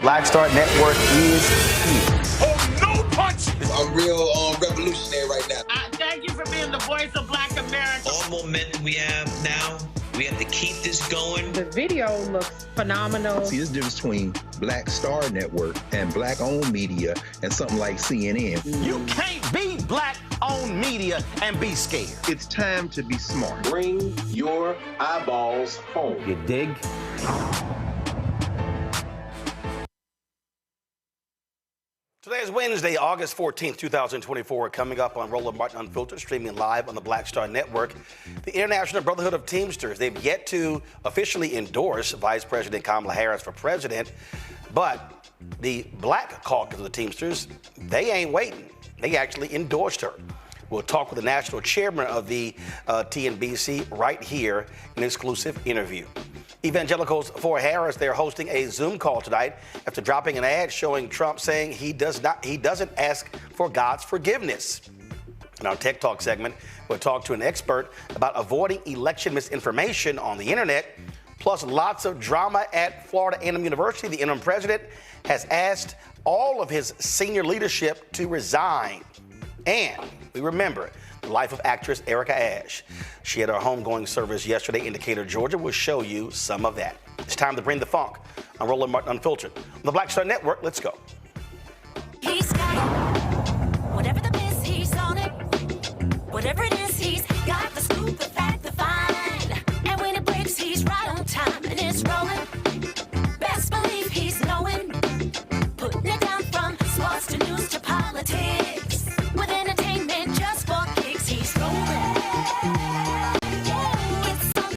Black Star Network is here. Oh, no punch! I'm real revolutionary right now. Thank you for being the voice of Black America. All momentum we have now, we have to keep this going. The video looks phenomenal. See, there's a difference between Black Star Network and Black-owned media and something like CNN. You can't be Black-owned media and be scared. It's time to be smart. Bring your eyeballs home. You dig? Today is Wednesday, August 14th, 2024. Coming up on Roland Martin Unfiltered, streaming live on the Black Star Network. The International Brotherhood of Teamsters, they've yet to officially endorse Vice President Kamala Harris for president, but the Black Caucus of the Teamsters, they ain't waiting. They actually endorsed her. We'll talk with the national chairman of the TNBC right here in an exclusive interview. Evangelicals for Harris, they're hosting a Zoom call tonight after dropping an ad showing Trump saying he doesn't ask for God's forgiveness. In our Tech Talk segment, we'll talk to an expert about avoiding election misinformation on the internet, plus lots of drama at Florida A&M University. The interim president has asked all of his senior leadership to resign. And we remember the life of actress Erica Ashe. She had her homegoing service yesterday in Decatur, Georgia. We'll show you some of that. It's time to bring the funk on Roland Martin Unfiltered. On the Black Star Network, let's go. He's got it. Whatever the miss, he's on it. Whatever it is, he's got the scoop, the fact, the find. And when it breaks, he's right on time and it's rolling. Best believe he's knowing. Putting it down from sports to news to politics. With entertainment just for kicks, he's rolling. It's on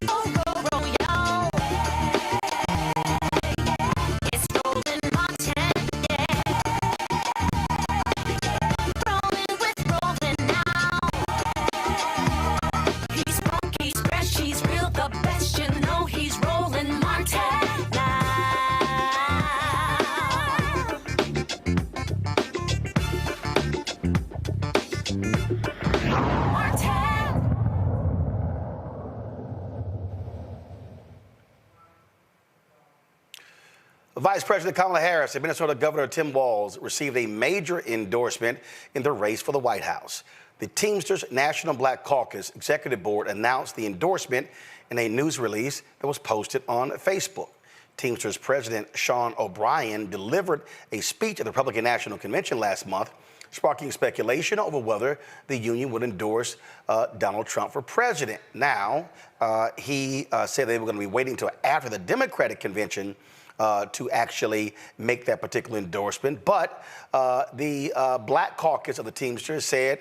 roll, y'all. It's rolling Martin, yeah. Rolling with rolling now. He's funky, he's fresh, he's real, the best, you know he's rolling Martin now. Vice President Kamala Harris and Minnesota Governor Tim Walz received a major endorsement in the race for the White House. The Teamsters National Black Caucus Executive Board announced the endorsement in a news release that was posted on Facebook. Teamsters President Sean O'Brien delivered a speech at the Republican National Convention last month, sparking speculation over whether the union would endorse Donald Trump for president. Now, he said they were going to be waiting until after the Democratic convention to actually make that particular endorsement. But the Black Caucus of the Teamsters said,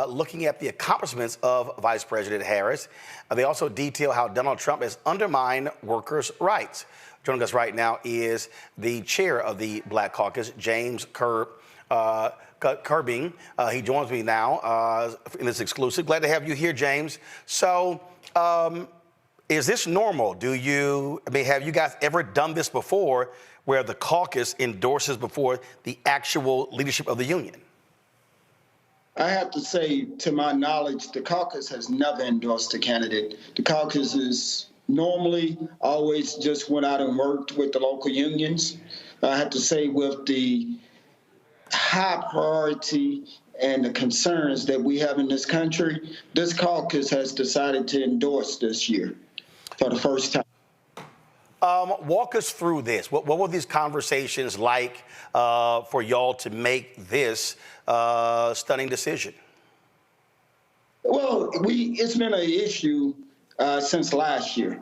looking at the accomplishments of Vice President Harris, they also detail how Donald Trump has undermined workers' rights. Joining us right now is the chair of the Black Caucus, James Curbing. He joins me now in this exclusive. Glad to have you here, James. So, is this normal? Have you guys ever done this before where the caucus endorses before the actual leadership of the union? I have to say, to my knowledge, the caucus has never endorsed a candidate. The caucus is normally always just went out and worked with the local unions. I have to say, with the high priority and the concerns that we have in this country, this caucus has decided to endorse this year for the first time. Walk us through this. What were these conversations like for y'all to make this stunning decision? Well, it's been an issue since last year.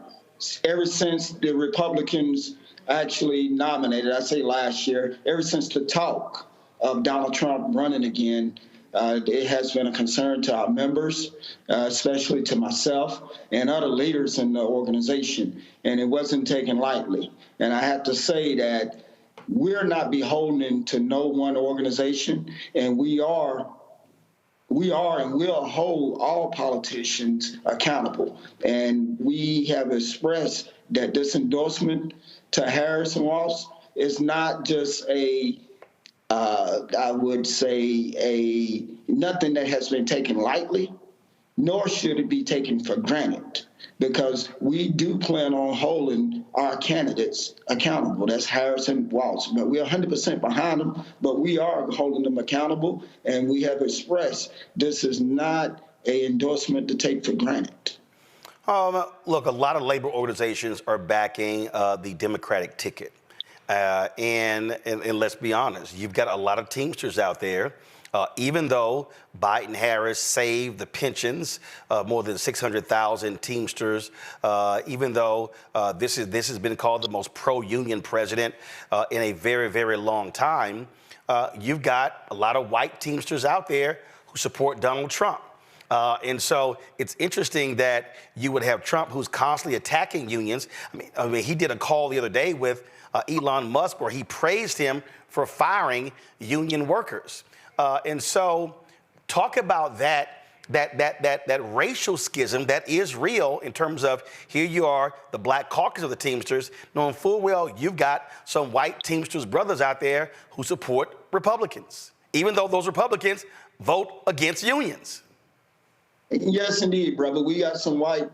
Ever since the Republicans actually nominated, I say last year, ever since the talk of Donald Trump running again, it has been a concern to our members, especially to myself and other leaders in the organization, and it wasn't taken lightly. And I have to say that we're not beholden to no one organization, and we are and will hold all politicians accountable. And we have expressed that this endorsement to Harris-Walz is not just I would say, nothing that has been taken lightly, nor should it be taken for granted, because we do plan on holding our candidates accountable. That's Harris and Walz. But we're 100% behind them, but we are holding them accountable, and we have expressed this is not an endorsement to take for granted. Look, a lot of labor organizations are backing the Democratic ticket. And let's be honest, you've got a lot of Teamsters out there. Even though Biden-Harris saved the pensions, more than 600,000 Teamsters, even though this has been called the most pro-union president in a very, very long time, you've got a lot of white Teamsters out there who support Donald Trump. And so it's interesting that you would have Trump, who's constantly attacking unions. I mean, he did a call the other day with Elon Musk where he praised him for firing union workers. And so talk about that racial schism that is real in terms of here you are, the Black Caucus of the Teamsters, knowing full well you've got some white Teamsters brothers out there who support Republicans, even though those Republicans vote against unions. Yes, indeed, brother. We got some white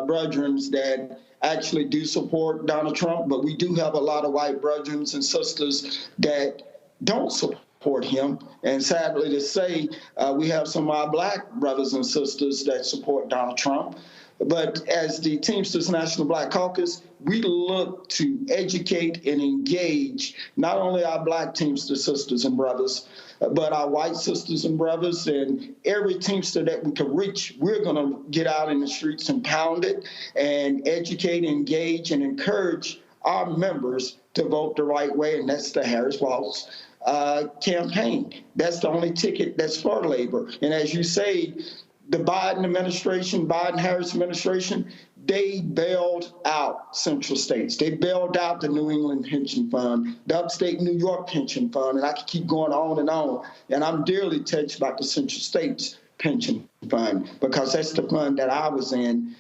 brethren that actually do support Donald Trump, but we do have a lot of white brethren and sisters that don't support him. And sadly to say, we have some of our black brothers and sisters that support Donald Trump. But as the Teamsters National Black Caucus, we look to educate and engage not only our black Teamster sisters and brothers, but our white sisters and brothers, and every Teamster that we can reach, we're going to get out in the streets and pound it and educate, engage, and encourage our members to vote the right way, and that's the Harris-Walz campaign. That's the only ticket that's for labor. And as you say, the Biden administration, Biden-Harris administration, they bailed out Central States. They bailed out the New England Pension Fund, the Upstate New York Pension Fund, and I could keep going on and on. And I'm dearly touched about the Central States Pension Fund, because that's the fund that I was in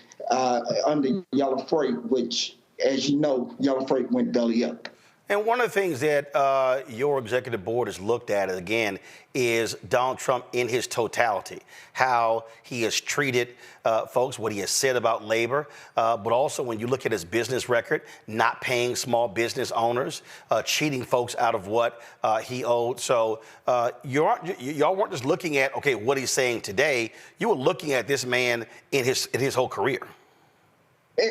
under Yellow Freight, which, as you know, Yellow Freight went belly up. And one of the things that your executive board has looked at, again, is Donald Trump in his totality, how he has treated folks, what he has said about labor, but also when you look at his business record, not paying small business owners, cheating folks out of what he owed. So y'all weren't just looking at, okay, what he's saying today. You were looking at this man in his whole career.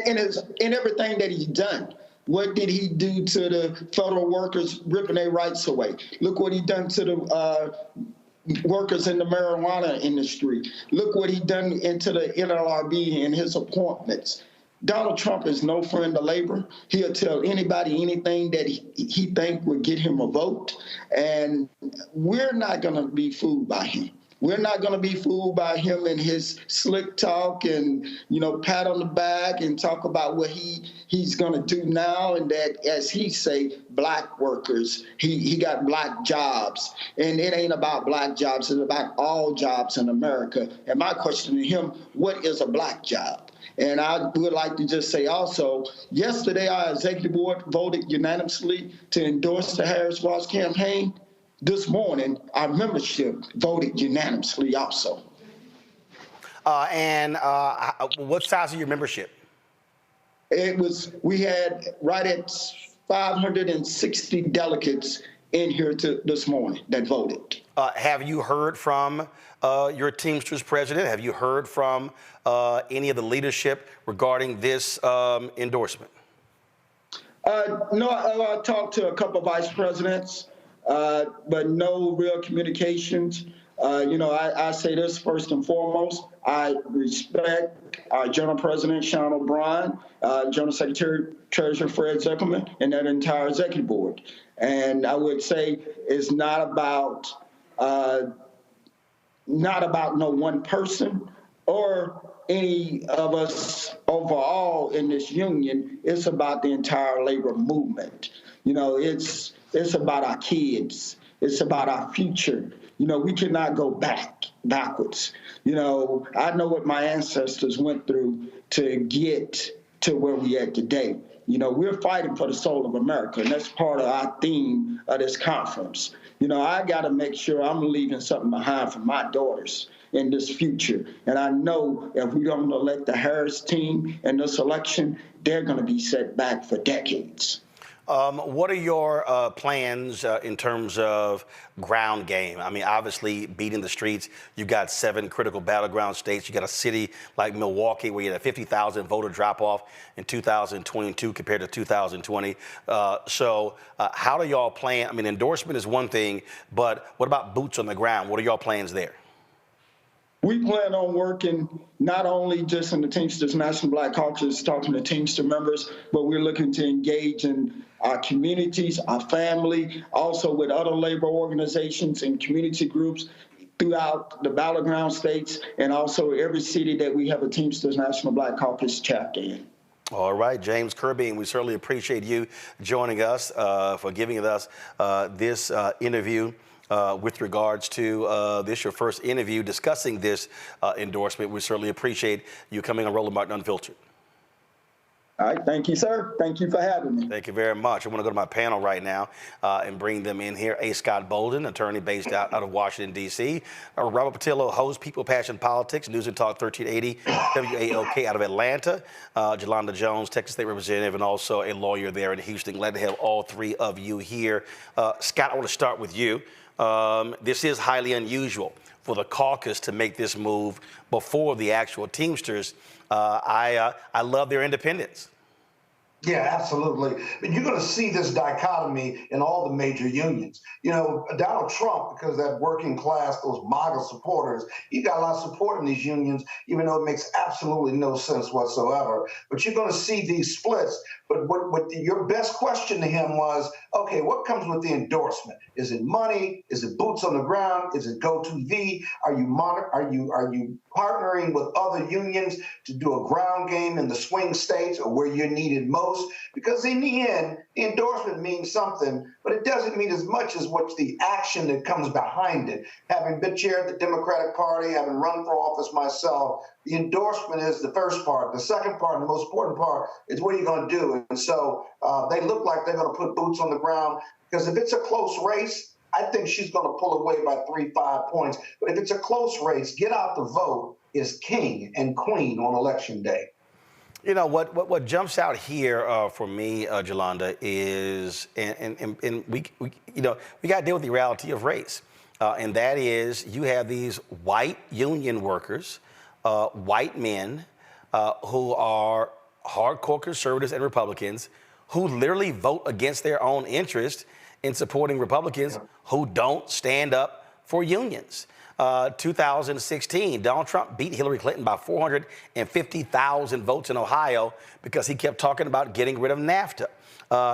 In everything that he's done. What did he do to the federal workers ripping their rights away? Look what he done to the workers in the marijuana industry. Look what he done into the NLRB and his appointments. Donald Trump is no friend of labor. He'll tell anybody anything that he think would get him a vote. And we're not going to be fooled by him. We're not going to be fooled by him and his slick talk and, pat on the back and talk about what he's going to do now, and that, as he say, black workers, he got black jobs. And it ain't about black jobs. It's about all jobs in America. And my question to him, what is a black job? And I would like to just say also, yesterday our executive board voted unanimously to endorse the Harris-Walz campaign. This morning, our membership voted unanimously also. And what size is your membership? We had right at 560 delegates in here this morning that voted. Have you heard from your Teamsters president? Have you heard from any of the leadership regarding this endorsement? No, I talked to a couple of vice presidents. But no real communications. I say this first and foremost. I respect our General President, Sean O'Brien, General Secretary, Treasurer Fred Zuckerman, and that entire executive board. And I would say it's not about no one person or any of us overall in this union. It's about the entire labor movement. It's about our kids. It's about our future. We cannot go backwards. I know what my ancestors went through to get to where we at today. We're fighting for the soul of America, and that's part of our theme of this conference. I got to make sure I'm leaving something behind for my daughters in this future. And I know if we don't elect the Harris team in this election, they're going to be set back for decades. What are your plans in terms of ground game? I mean, obviously, beating the streets, you've got 7 critical battleground states. You got a city like Milwaukee where you had a 50,000 voter drop-off in 2022 compared to 2020. So how do y'all plan? I mean, endorsement is one thing, but what about boots on the ground? What are y'all plans there? We plan on working not only just in the Teamsters National Black Caucus, talking to Teamster members, but we're looking to engage in our communities, our family, also with other labor organizations and community groups throughout the battleground states, and also every city that we have a Teamsters National Black Caucus chapter in. All right, James Kirby, and we certainly appreciate you joining us for giving us this interview. With regards to this, your first interview discussing this endorsement. We certainly appreciate you coming on Roland Martin Unfiltered. All right, thank you, sir. Thank you for having me. Thank you very much. I want to go to my panel right now and bring them in here. A. Scott Bolden, attorney based out of Washington, D.C. Robert Patillo, host, People, Passion, Politics, News and Talk 1380, WAOK out of Atlanta. Jolanda Jones, Texas State Representative, and also a lawyer there in Houston. Glad to have all three of you here. Scott, I want to start with you. This is highly unusual for the caucus to make this move before the actual Teamsters. I love their independence. Yeah, absolutely. But you're going to see this dichotomy in all the major unions. Donald Trump, because that working class, those MAGA supporters, he got a lot of support in these unions, even though it makes absolutely no sense whatsoever. But you're going to see these splits. But your best question to him was, okay, what comes with the endorsement? Is it money? Is it boots on the ground? Is it go-to-V? Are you partnering with other unions to do a ground game in the swing states or where you're needed most? Because in the end, the endorsement means something, but it doesn't mean as much as what's the action that comes behind it. Having been chair of the Democratic Party, having run for office myself, the endorsement is the first part. The second part, and the most important part, is what are you going to do? And so they look like they're going to put boots on the ground, because if it's a close race, I think she's going to pull away by 3-5 points. But if it's a close race, get out the vote is king and queen on Election Day. What jumps out here for me, Jolanda, is and we got to deal with the reality of race, and that is you have these white union workers, white men who are hardcore conservatives and Republicans who literally vote against their own interest in supporting Republicans who don't stand up for unions. 2016, Donald Trump beat Hillary Clinton by 450,000 votes in Ohio because he kept talking about getting rid of NAFTA.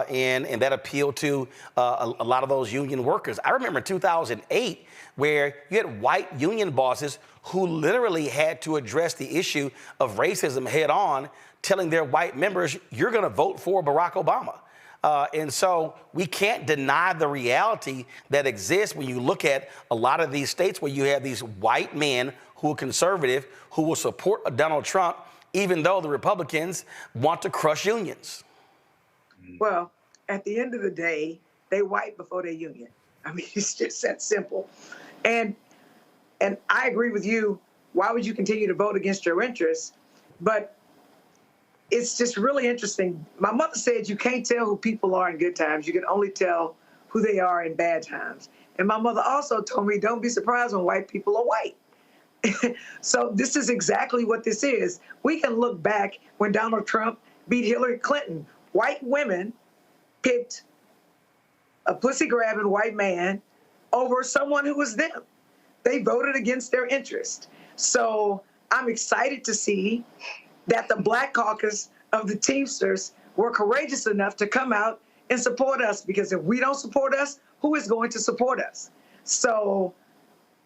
And that appealed to a lot of those union workers. I remember 2008 where you had white union bosses who literally had to address the issue of racism head on, telling their white members, you're going to vote for Barack Obama. And so we can't deny the reality that exists when you look at a lot of these states where you have these white men who are conservative, who will support Donald Trump, even though the Republicans want to crush unions. Well, at the end of the day, they white before they union. I mean, it's just that simple. And I agree with you. Why would you continue to vote against your interests? But it's just really interesting. My mother said you can't tell who people are in good times. You can only tell who they are in bad times. And my mother also told me, don't be surprised when white people are white. So this is exactly what this is. We can look back when Donald Trump beat Hillary Clinton. White women picked a pussy-grabbing white man over someone who was them. they voted against their interest. So I'm excited to see that the Black Caucus of the Teamsters were courageous enough to come out and support us, because if we don't support us, who is going to support us? So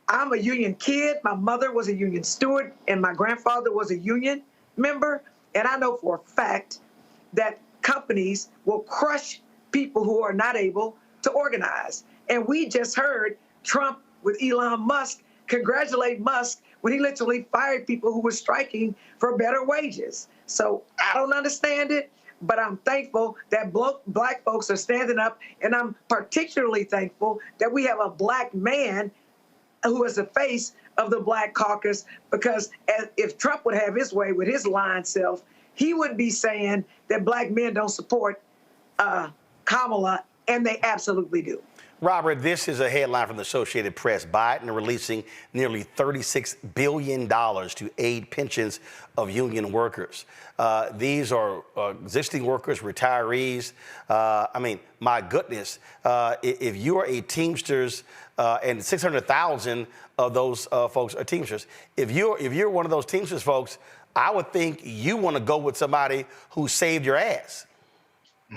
I'm a union kid. My mother was a union steward, and my grandfather was a union member. And I know for a fact that companies will crush people who are not able to organize. And we just heard Trump with Elon Musk congratulate Musk when he literally fired people who were striking for better wages. So I don't understand it, but I'm thankful that Black folks are standing up, and I'm particularly thankful that we have a Black man who is the face of the Black Caucus, because if Trump would have his way with his lying self, he would be saying that Black men don't support Kamala, and they absolutely do. Robert, this is a headline from the Associated Press. Biden releasing nearly $36 billion to aid pensions of union workers. These are existing workers, retirees. I mean, my goodness, if you are a Teamsters, and 600,000 of those folks are Teamsters, if you're one of those Teamsters folks, I would think you want to go with somebody who saved your ass.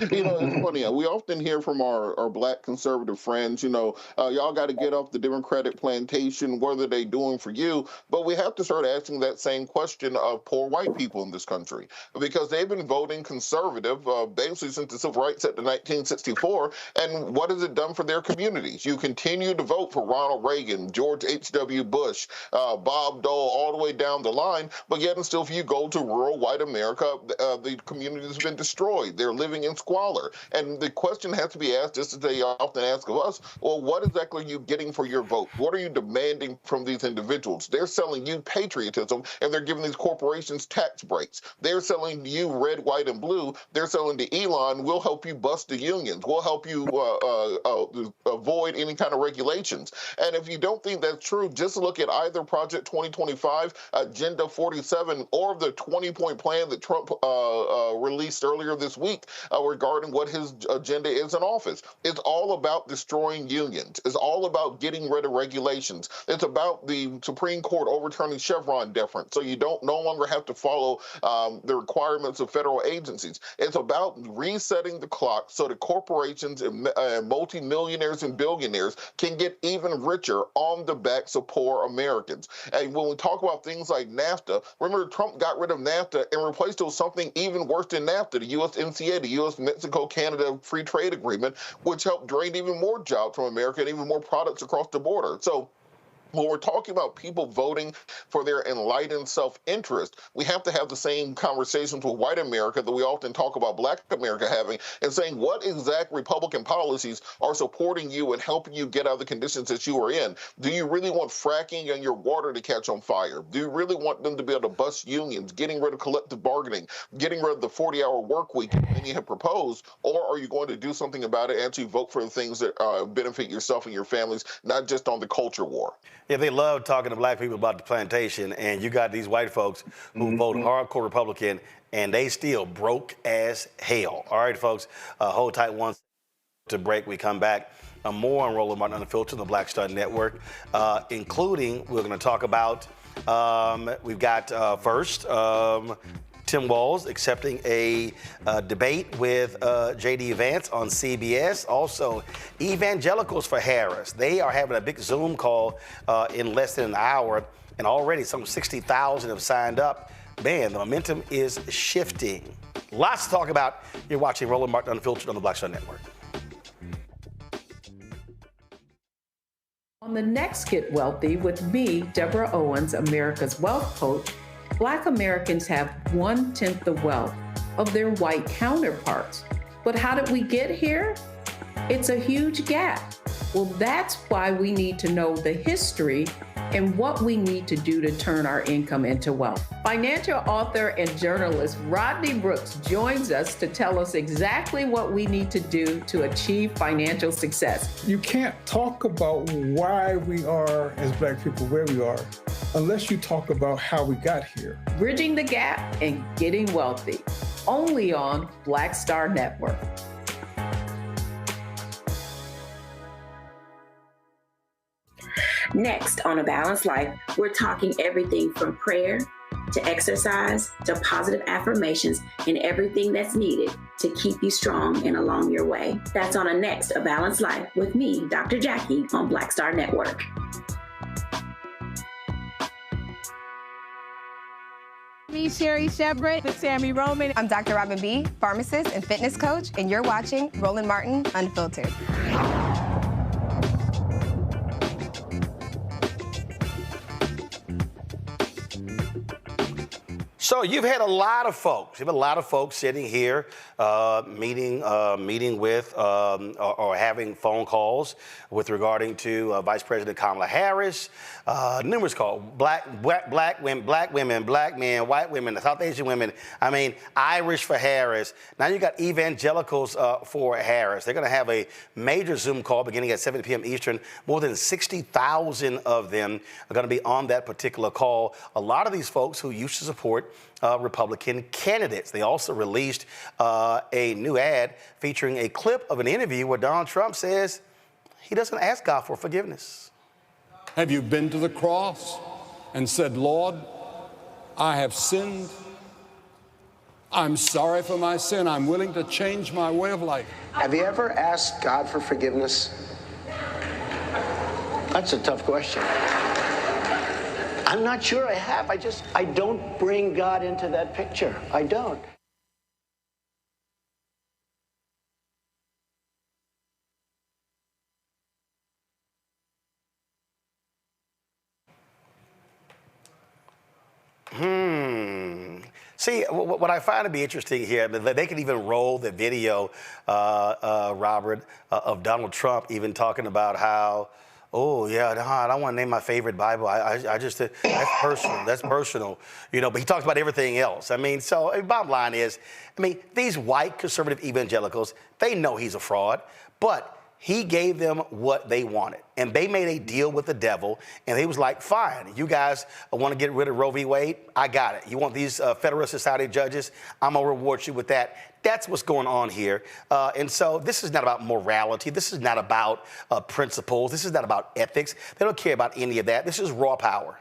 You know, it's funny. We often hear from our Black conservative friends, y'all got to get off the Democratic plantation. What are they doing for you? But we have to start asking that same question of poor white people in this country, because they've been voting conservative basically since the Civil Rights Act of 1964. And what has it done for their communities? You continue to vote for Ronald Reagan, George H.W. Bush, Bob Dole, all the way down the line. But yet and still, if you go to rural white America, the community has been destroyed. They're living in squalor. And the question has to be asked, just as they often ask of us, well, what exactly are you getting for your vote? What are you demanding from these individuals? They're selling you patriotism, and they're giving these corporations tax breaks. They're selling you red, white, and blue. They're selling to Elon, we'll help you bust the unions. We'll help you avoid any kind of regulations. And if you don't think that's true, just look at either Project 2025, Agenda 47, or the 20-point plan that Trump released earlier this week, regarding what his agenda is in office. It's all about destroying unions. It's all about getting rid of regulations. It's about the Supreme Court overturning Chevron deference, so you no longer have to follow the requirements of federal agencies. It's about resetting the clock so that corporations and multimillionaires and billionaires can get even richer on the backs of poor Americans. And when we talk about things like NAFTA, remember Trump got rid of NAFTA and replaced it with something even worse than NAFTA, the USMCA, the U.S.-Mexico-Canada Free Trade Agreement, which helped drain even more jobs from America and even more products across the border. So when we're talking about people voting for their enlightened self-interest, we have to have the same conversations with white America that we often talk about Black America having, and saying what exact Republican policies are supporting you and helping you get out of the conditions that you are in. Do you really want fracking and your water to catch on fire? Do you really want them to be able to bust unions, getting rid of collective bargaining, getting rid of the 40-hour work week that many have proposed, or are you going to do something about it and actually vote for the things that benefit yourself and your families, not just on the culture war? Yeah, they love talking to Black people about the plantation, and you got these white folks who vote hardcore Republican, and they still broke as hell. All right, folks, hold tight one to break. We come back. More on Roland Martin Unfiltered, the Black Star Network, including we're going to talk about, we've got first, Tim Walz accepting a debate with J.D. Vance on CBS. Also, Evangelicals for Harris. They are having a big Zoom call in less than an hour, and already some 60,000 have signed up. Man, the momentum is shifting. Lots to talk about. You're watching Roland Martin Unfiltered on the Black Star Network. On the next Get Wealthy with me, Deborah Owens, America's Wealth Coach, Black Americans have 1/10 the wealth of their white counterparts. But how did we get here? It's a huge gap. Well, that's why we need to know the history and what we need to do to turn our income into wealth. Financial author and journalist Rodney Brooks joins us to tell us exactly what we need to do to achieve financial success. You can't talk about why we are, as Black people, where we are, unless you talk about how we got here. Bridging the Gap and Getting Wealthy, only on Black Star Network. Next on A Balanced Life, we're talking everything from prayer to exercise to positive affirmations and everything that's needed to keep you strong and along your way. That's on a next A Balanced Life with me, Dr. Jackie, on Black Star Network. Me, Sherry Shepard with Sammy Roman. I'm Dr. Robin B., pharmacist and fitness coach, and you're watching Roland Martin Unfiltered. So you've had a lot of folks sitting here, meeting with or having phone calls with regarding to Vice President Kamala Harris, numerous calls, black women, black men, white women, South Asian women. I mean, Irish for Harris. Now you got evangelicals for Harris. They're going to have a major Zoom call beginning at 7 p.m. Eastern. More than 60,000 of them are going to be on that particular call. A lot of these folks who used to support Republican candidates. They also released a new ad featuring a clip of an interview where Donald Trump says he doesn't ask God for forgiveness. Have you been to the cross and said, Lord, I have sinned. I'm sorry for my sin. I'm willing to change my way of life. Have you ever asked God for forgiveness? That's a tough question. I'm not sure I have. I don't bring God into that picture. I don't. See, what I find to be interesting here, they can even roll the video, Robert, of Donald Trump even talking about how, oh, yeah, no, I don't want to name my favorite Bible. I just, that's personal. That's personal. You know, but he talks about everything else. I mean, so bottom line is, I mean, these white conservative evangelicals, they know he's a fraud, but he gave them what they wanted. And they made a deal with the devil, and he was like, fine, you guys want to get rid of Roe v. Wade? I got it. You want these Federalist Society judges? I'm going to reward you with that. That's what's going on here. And so this is not about morality. This is not about principles. This is not about ethics. They don't care about any of that. This is raw power.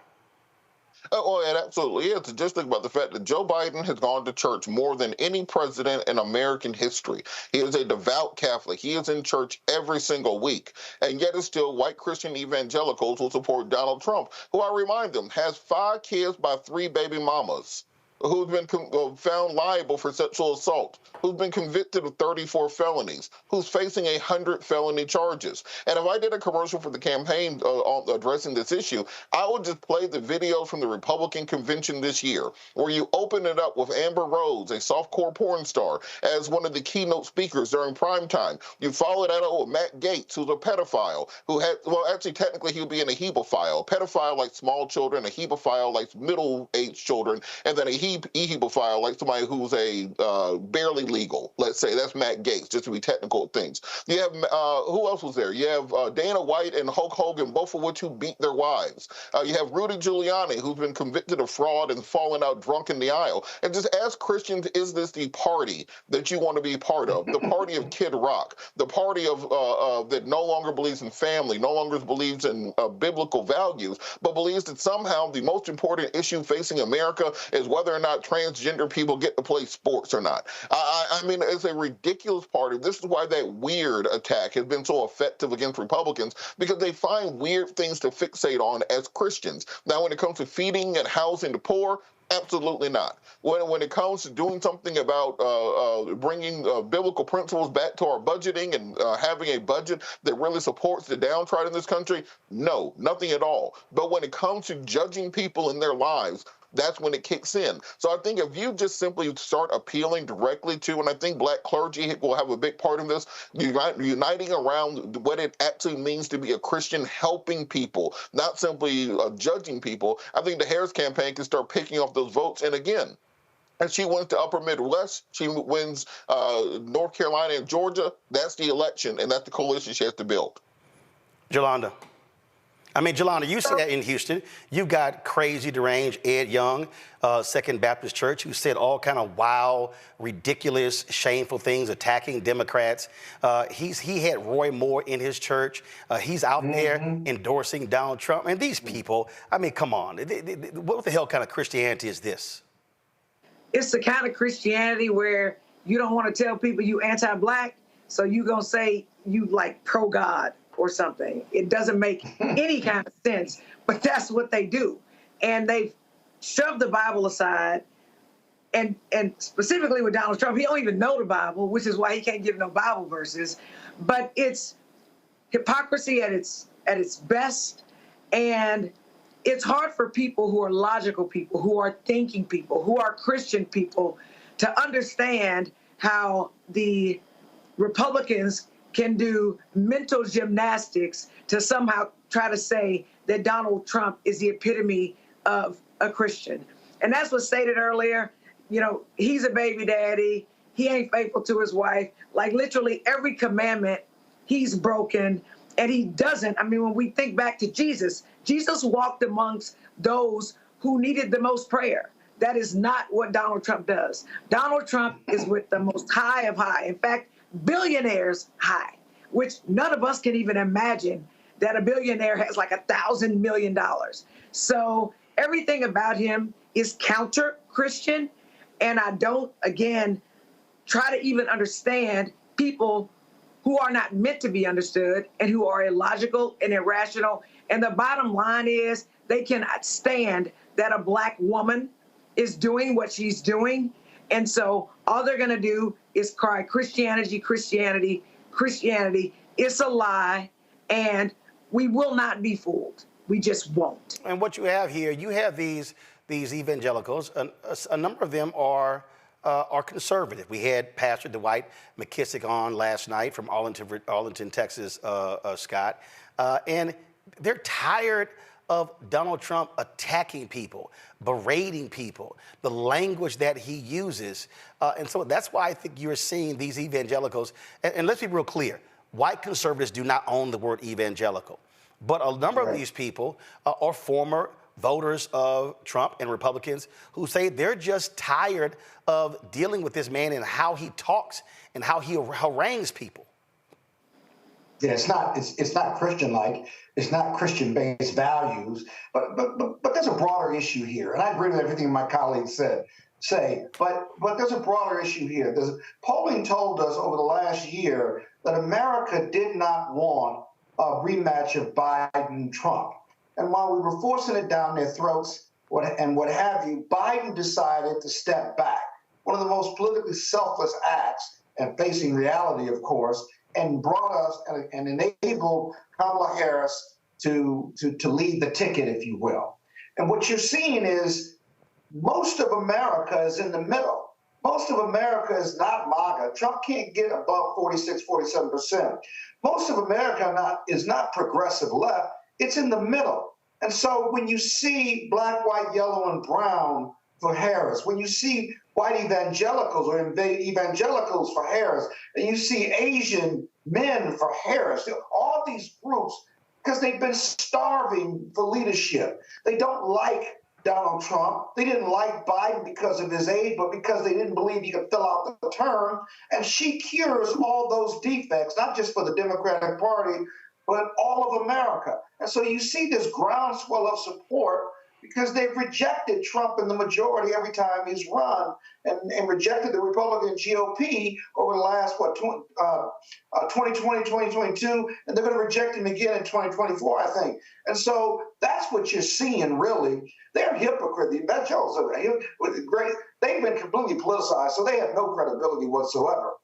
Oh, it absolutely is. Just think about the fact that Joe Biden has gone to church more than any president in American history. He is a devout Catholic. He is in church every single week. And yet it's still white Christian evangelicals who support Donald Trump, who, I remind them, has 5 kids by 3 baby mamas, who's been found liable for sexual assault, who's been convicted of 34 felonies, who's facing 100 felony charges. And if I did a commercial for the campaign addressing this issue, I would just play the videos from the Republican convention this year, where you open it up with Amber Rose, a softcore porn star, as one of the keynote speakers during prime time. You follow that up with Matt Gaetz, who's a pedophile, who had, well, actually, technically, he would be an ehebephile. A pedophile like small children, a hebephile like middle-aged children, and then a ehebephile like somebody who's a barely legal, let's say. That's Matt Gaetz, just to be technical at things. You have, who else was there? You have Dana White and Hulk Hogan, both of which who beat their wives. You have Rudy Giuliani, who's been convicted of fraud and fallen out drunk in the aisle. And just ask Christians, is this the party that you want to be part of? The party of Kid Rock, the party of that no longer believes in family, no longer believes in biblical values, but believes that somehow the most important issue facing America is whether or not transgender people get to play sports or not. I mean, it's a ridiculous party. This is why that weird attack has been so effective against Republicans, because they find weird things to fixate on as Christians. Now, when it comes to feeding and housing the poor, absolutely not. When it comes to doing something about bringing biblical principles back to our budgeting and having a budget that really supports the downtrodden in this country, no, nothing at all. But when it comes to judging people in their lives, that's when it kicks in. So I think if you just simply start appealing directly to, and I think black clergy will have a big part in this, uniting around what it actually means to be a Christian, helping people, not simply judging people, I think the Harris campaign can start picking up those votes. And again, and she wins the upper Midwest, she wins North Carolina and Georgia, that's the election, and that's the coalition she has to build. Jolanda. I mean, Jelana, you see that in Houston. You got crazy, deranged Ed Young, Second Baptist Church, who said all kind of wild, ridiculous, shameful things, attacking Democrats. He had Roy Moore in his church. He's out there endorsing Donald Trump. And these people, I mean, come on. What the hell kind of Christianity is this? It's the kind of Christianity where you don't want to tell people you anti-Black, so you're going to say you like pro-God or something. It doesn't make any kind of sense, but that's what they do. And they've shoved the Bible aside, and specifically with Donald Trump, he don't even know the Bible, which is why he can't give no Bible verses. But it's hypocrisy at its best, and it's hard for people who are logical people, who are thinking people, who are Christian people, to understand how the Republicans can do mental gymnastics to somehow try to say that Donald Trump is the epitome of a Christian. And that's what's stated earlier. You know, he's a baby daddy. He ain't faithful to his wife. Like literally every commandment he's broken, and he doesn't. I mean, when we think back to Jesus, Jesus walked amongst those who needed the most prayer. That is not what Donald Trump does. Donald Trump is with the most high of high. In fact, billionaires high, which none of us can even imagine that a billionaire has like $1,000 million. So everything about him is counter-Christian. And I don't, again, try to even understand people who are not meant to be understood and who are illogical and irrational. And the bottom line is they cannot stand that a Black woman is doing what she's doing. And so all they're going to do is cry Christianity, Christianity, Christianity. It's a lie, and we will not be fooled. We just won't. And what you have here, you have these evangelicals. A number of them are conservative. We had Pastor Dwight McKissick on last night from Arlington, Texas, Scott, and they're tired of Donald Trump attacking people, berating people, the language that he uses. And so that's why I think you're seeing these evangelicals, and let's be real clear, white conservatives do not own the word evangelical. But a number of these people are former voters of Trump and Republicans who say they're just tired of dealing with this man and how he talks and how he harangues people. Yeah, it's not Christian-like. It's not Christian-based values. But there's a broader issue here, and I agree with everything my colleagues say. But there's a broader issue here. Polling told us over the last year that America did not want a rematch of Biden-Trump. And while we were forcing it down their throats and what have you, Biden decided to step back. One of the most politically selfless acts, and facing reality, of course, and brought us and enabled Kamala Harris to lead the ticket, if you will. And what you're seeing is most of America is in the middle. Most of America is not MAGA. Trump can't get above 46, 47%. Most of America is not progressive left. It's in the middle. And so when you see black, white, yellow, and brown for Harris, when you see white evangelicals or evangelicals for Harris, and you see Asian men for Harris, all these groups, because they've been starving for leadership. They don't like Donald Trump. They didn't like Biden because of his age, but because they didn't believe he could fill out the term. And she cures all those defects, not just for the Democratic Party, but all of America. And so you see this groundswell of support because they've rejected Trump in the majority every time he's run and rejected the Republican GOP over the last, 2020, 2022, and they're going to reject him again in 2024, I think. And so that's what you're seeing, really. They're hypocrites. The evangelicals are great. They've been completely politicized, so they have no credibility whatsoever.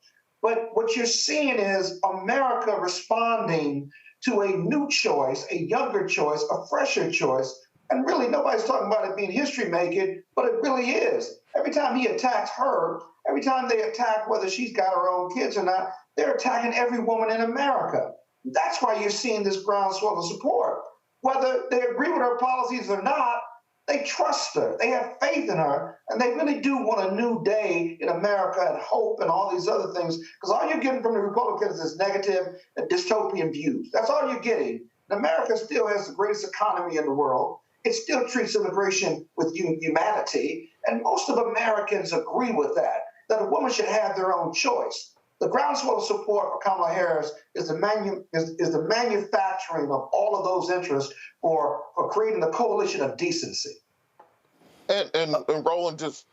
But what you're seeing is America responding to a new choice, a younger choice, a fresher choice. And really, nobody's talking about it being history-making, but it really is. Every time he attacks her, every time they attack whether she's got her own kids or not, they're attacking every woman in America. That's why you're seeing this groundswell of support. Whether they agree with her policies or not, they trust her. They have faith in her, and they really do want a new day in America and hope and all these other things, because all you're getting from the Republicans is negative and dystopian views. That's all you're getting. And America still has the greatest economy in the world. It still treats immigration with humanity. And most of Americans agree with that a woman should have their own choice. The groundswell of support for Kamala Harris is the manufacturing of all of those interests for creating a coalition of decency. And Roland, just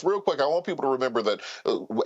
real quick, I want people to remember that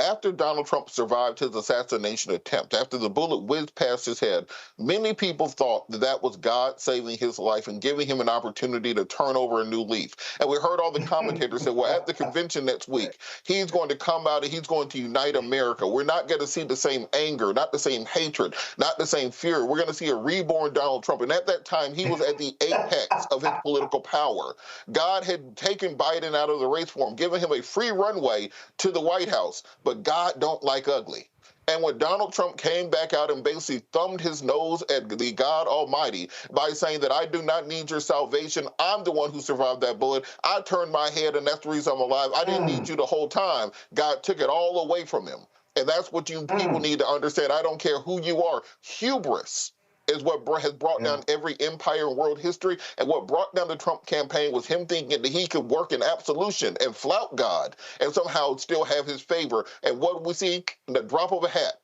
after Donald Trump survived his assassination attempt, after the bullet whizzed past his head, many people thought that was God saving his life and giving him an opportunity to turn over a new leaf. And we heard all the commentators say, well, at the convention next week, he's going to come out and he's going to unite America. We're not going to see the same anger, not the same hatred, not the same fury. We're going to see a reborn Donald Trump. And at that time, he was at the apex of his political power. God had taken Biden out of the race for him, giving him a free runway to the White House. But God don't like ugly. And when Donald Trump came back out and basically thumbed his nose at the God Almighty by saying that I do not need your salvation, I'm the one who survived that bullet, I turned my head and that's the reason I'm alive, I didn't need you the whole time, God took it all away from him. And that's what you people need to understand. I don't care who you are. Hubris is what has brought down every empire in world history. And what brought down the Trump campaign was him thinking that he could work in absolution and flout God and somehow still have his favor. And what we see in the drop of a hat,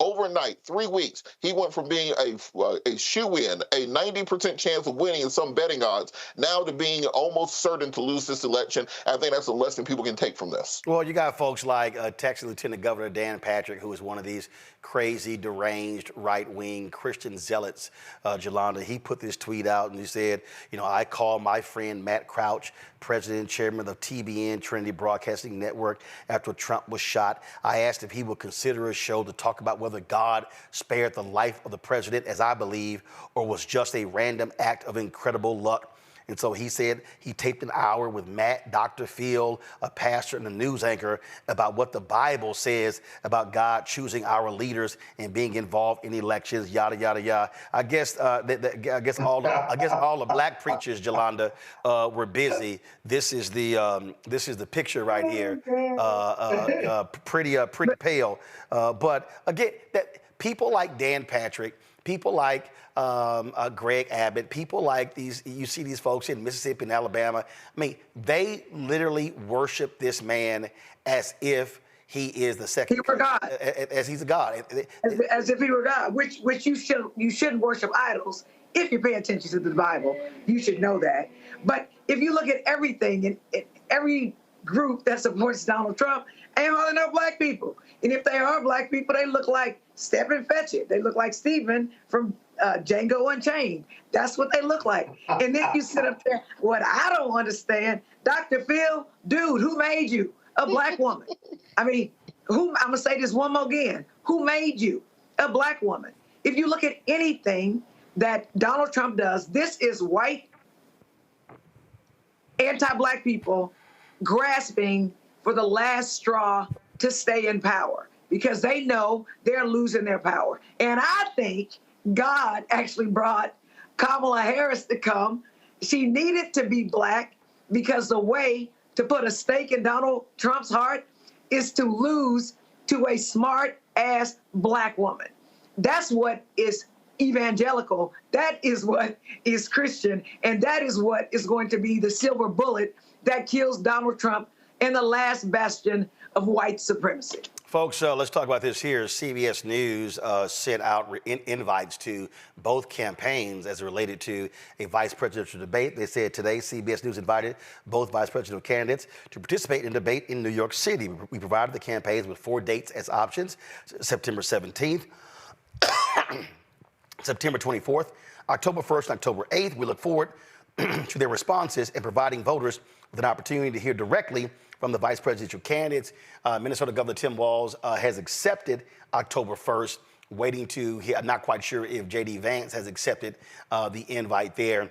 overnight, 3 weeks, he went from being a shoe-in, a 90% chance of winning in some betting odds, now to being almost certain to lose this election. I think that's a lesson people can take from this. Well, you got folks like Texas Lieutenant Governor Dan Patrick, who is one of these crazy, deranged, right-wing Christian zealots, Jolanda. He put this tweet out and he said, I called my friend Matt Crouch, president and chairman of TBN, Trinity Broadcasting Network, after Trump was shot. I asked if he would consider a show to talk about whether God spared the life of the president, as I believe, or was just a random act of incredible luck. And so he said he taped an hour with Matt, Dr. Phil, a pastor and a news anchor, about what the Bible says about God choosing our leaders and being involved in elections, yada yada yada. I guess all the black preachers, Jolanda, were busy. This is the picture right here. Pretty pale. But again, people like Dan Patrick, people like Greg Abbott, people like these, you see these folks in Mississippi and Alabama. I mean, they literally worship this man as if he is the second. He were God. As he's a God. As if he were God, which you shouldn't worship idols. If you pay attention to the Bible, you should know that. But if you look at everything in every group that supports Donald Trump, ain't hardly no black people. And if they are black people, they look like Step and Fetch It. They look like Stephen from Django Unchained. That's what they look like. And then you sit up there, what I don't understand, Dr. Phil, dude, who made you a black woman? I mean, I'm going to say this one more again. Who made you a black woman? If you look at anything that Donald Trump does, this is white anti-black people grasping for the last straw to stay in power because they know they're losing their power. And I think God actually brought Kamala Harris to come. She needed to be black because the way to put a stake in Donald Trump's heart is to lose to a smart-ass black woman. That's what is evangelical. That is what is Christian. And that is what is going to be the silver bullet that kills Donald Trump and the last bastion of white supremacy. Folks, let's talk about this here. CBS News sent out invites to both campaigns as related to a vice presidential debate. They said today CBS News invited both vice presidential candidates to participate in debate in New York City. We provided the campaigns with 4 dates as options: September 17th, September 24th, October 1st, and October 8th. We look forward to their responses and providing voters with an opportunity to hear directly from the vice presidential candidates. Minnesota Governor Tim Walz has accepted October 1st, waiting to hear. I'm not quite sure if J.D. Vance has accepted the invite there.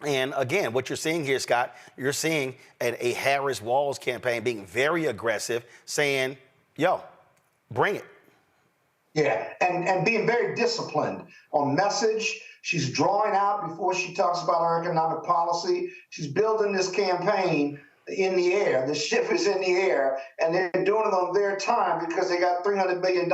And again, what you're seeing here, Scott, you're seeing a Harris-Walz campaign being very aggressive, saying, yo, bring it. Yeah, and being very disciplined on message. She's drawing out before she talks about her economic policy. She's building this campaign in the air. The ship is in the air, and they're doing it on their time because they got $300 billion,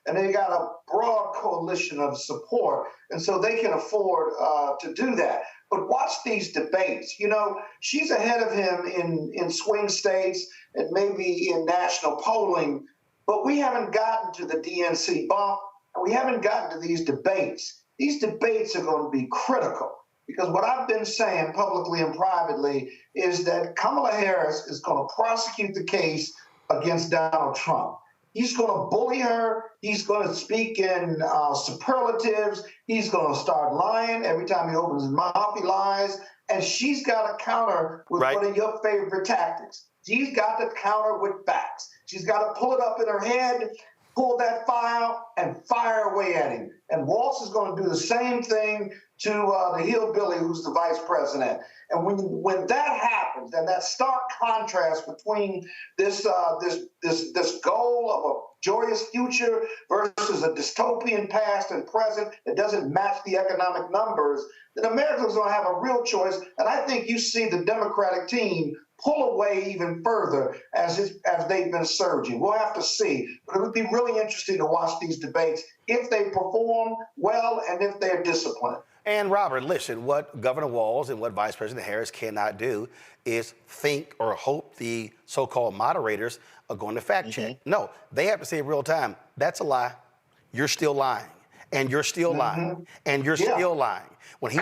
and they got a broad coalition of support, and so they can afford to do that. But watch these debates. You know, she's ahead of him in swing states and maybe in national polling, but we haven't gotten to the DNC bump, and we haven't gotten to these debates. These debates are going to be critical, because what I've been saying publicly and privately is that Kamala Harris is going to prosecute the case against Donald Trump. He's going to bully her. He's going to speak in superlatives. He's going to start lying. Every time he opens his mouth, he lies. And she's got to counter with one of your favorite tactics. She's got to counter with facts. She's got to pull it up in her head, pull that file, and fire away at him. And Walz is going to do the same thing to the hillbilly who's the vice president. And when that happens, then that stark contrast between this goal of a joyous future versus a dystopian past and present that doesn't match the economic numbers, then Americans are going to have a real choice. And I think you see the Democratic team pull away even further as they've been surging. We'll have to see. But it would be really interesting to watch these debates if they perform well and if they're disciplined. And Robert, listen, what Governor Walz and what Vice President Harris cannot do is think or hope the so-called moderators are going to fact check. No, they have to say in real time, that's a lie. You're still lying. And you're still lying. And you're still lying. When he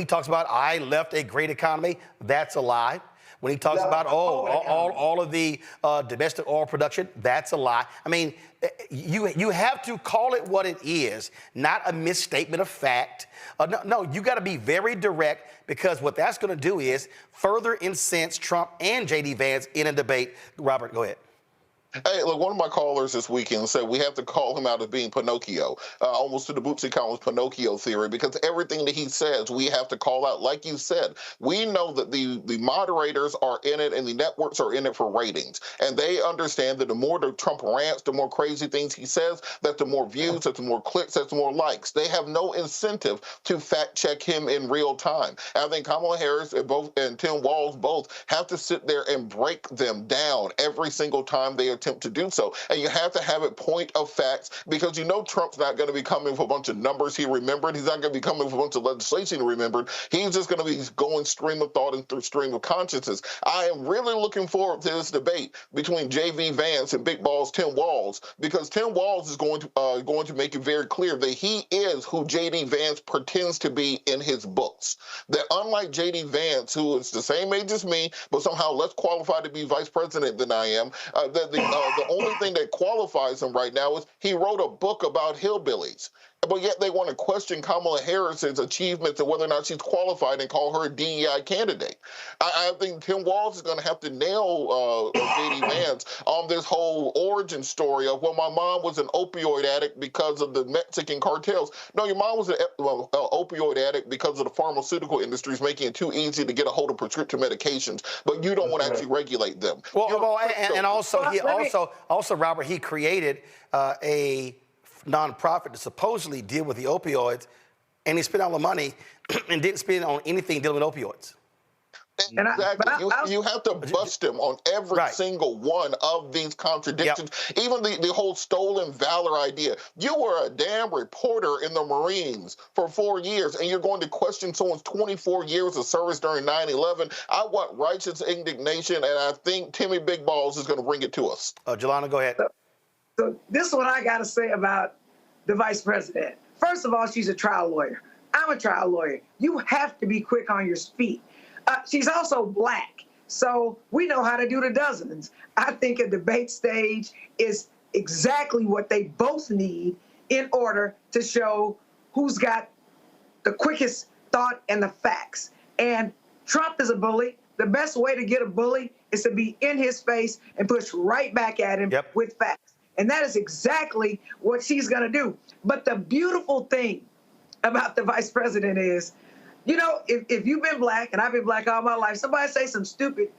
talks about I left a great economy, that's a lie. When he talks about all of the domestic oil production, that's a lie. I mean, you have to call it what it is, not a misstatement of fact. No, you got to be very direct, because what that's going to do is further incense Trump and J.D. Vance in a debate. Robert, go ahead. Hey, look, one of my callers this weekend said we have to call him out as being Pinocchio, almost to the Bootsy Collins Pinocchio theory, because everything that he says, we have to call out. Like you said, we know that the moderators are in it and the networks are in it for ratings. And they understand that the more the Trump rants, the more crazy things he says, that the more views, that the more clicks, that's the more likes. They have no incentive to fact check him in real time. And I think Kamala Harris and Tim Walz both have to sit there and break them down every single time they attempt to do so. And you have to have a point of facts, because you know Trump's not going to be coming with a bunch of numbers he remembered. He's not going to be coming with a bunch of legislation he remembered. He's just going to be going stream of thought and through stream of consciousness. I am really looking forward to this debate between J.V. Vance and Big Balls Tim Walz, because Tim Walz is going to make it very clear that he is who J.D. Vance pretends to be in his books. That unlike J.D. Vance, who is the same age as me, but somehow less qualified to be vice president than I am, that the only thing that qualifies him right now is he wrote a book about hillbillies. But yet they want to question Kamala Harris's achievements and whether or not she's qualified and call her a DEI candidate. I think Tim Walz is going to have to nail J.D. Vance on this whole origin story of, well, my mom was an opioid addict because of the Mexican cartels. No, your mom was an opioid addict because of the pharmaceutical industries making it too easy to get a hold of prescription medications, but you don't want to actually regulate them. And also, Robert, he created a nonprofit to supposedly deal with the opioids, and he spent all the money and didn't spend it on anything dealing with opioids. Exactly. You have to bust him on every single one of these contradictions. Even the whole stolen valor idea. You were a damn reporter in the Marines for 4 years, and you're going to question someone's 24 years of service during 9/11. I want righteous indignation, and I think Timmy Big Balls is going to bring it to us. Jelana, go ahead. So this is what I got to say about the vice president. First of all, she's a trial lawyer. I'm a trial lawyer. You have to be quick on your feet. She's also black, so we know how to do the dozens. I think a debate stage is exactly what they both need in order to show who's got the quickest thought and the facts. And Trump is a bully. The best way to get a bully is to be in his face and push right back at him with facts. And that is exactly what she's going to do. But the beautiful thing about the vice president is, you know, if you've been black, and I've been black all my life, somebody say some stupid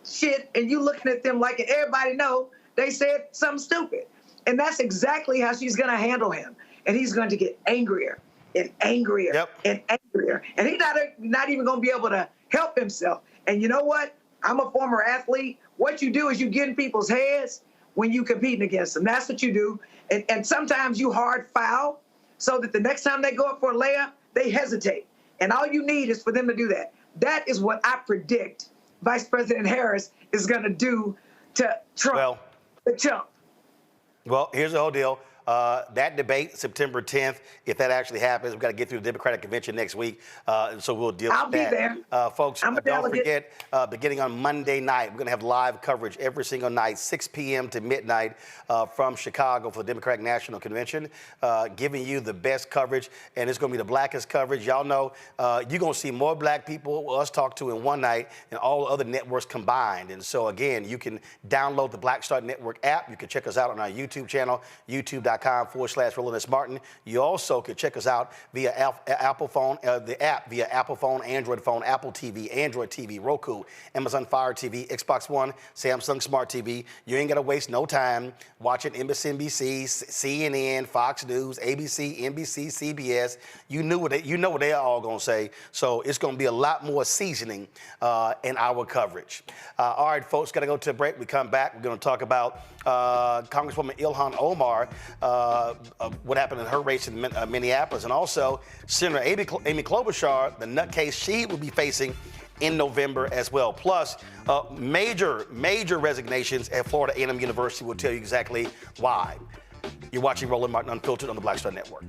shit, and you looking at them like everybody know they said something stupid. And that's exactly how she's going to handle him. And he's going to get angrier and angrier and angrier. And he's not even going to be able to help himself. And you know what? I'm a former athlete. What you do is you get in people's heads when you competing against them. That's what you do. And sometimes you hard foul so that the next time they go up for a layup, they hesitate. And all you need is for them to do that. That is what I predict Vice President Harris is going to do to Trump, the chump. Well, here's the whole deal. That debate, September 10th, if that actually happens, we've got to get through the Democratic convention next week, so we'll deal with that. I'll be there. Folks, don't forget, beginning on Monday night, we're going to have live coverage every single night, 6 p.m. to midnight from Chicago for the Democratic National Convention, giving you the best coverage, and it's going to be the blackest coverage. Y'all know you're going to see more black people us talk to in one night than all the other networks combined. And so, again, you can download the Black Star Network app. You can check us out on our YouTube channel, youtube.com/Roland Martin. You also can check us out via Apple phone, the app via Apple phone, Android phone, Apple TV, Android TV, Roku, Amazon Fire TV, Xbox One, Samsung Smart TV. You ain't got to waste no time watching MSNBC, CNN, Fox News, ABC, NBC, CBS. You know what they're all going to say. So it's going to be a lot more seasoning in our coverage. All right, folks, got to go to a break. We come back. We're going to talk about Congresswoman Ilhan Omar, what happened in her race in Minneapolis, and also Senator Amy Klobuchar, the nutcase she will be facing in November as well. Plus, major resignations at Florida A&M University. Will tell you exactly why. You're watching Roland Martin Unfiltered on the Black Star Network.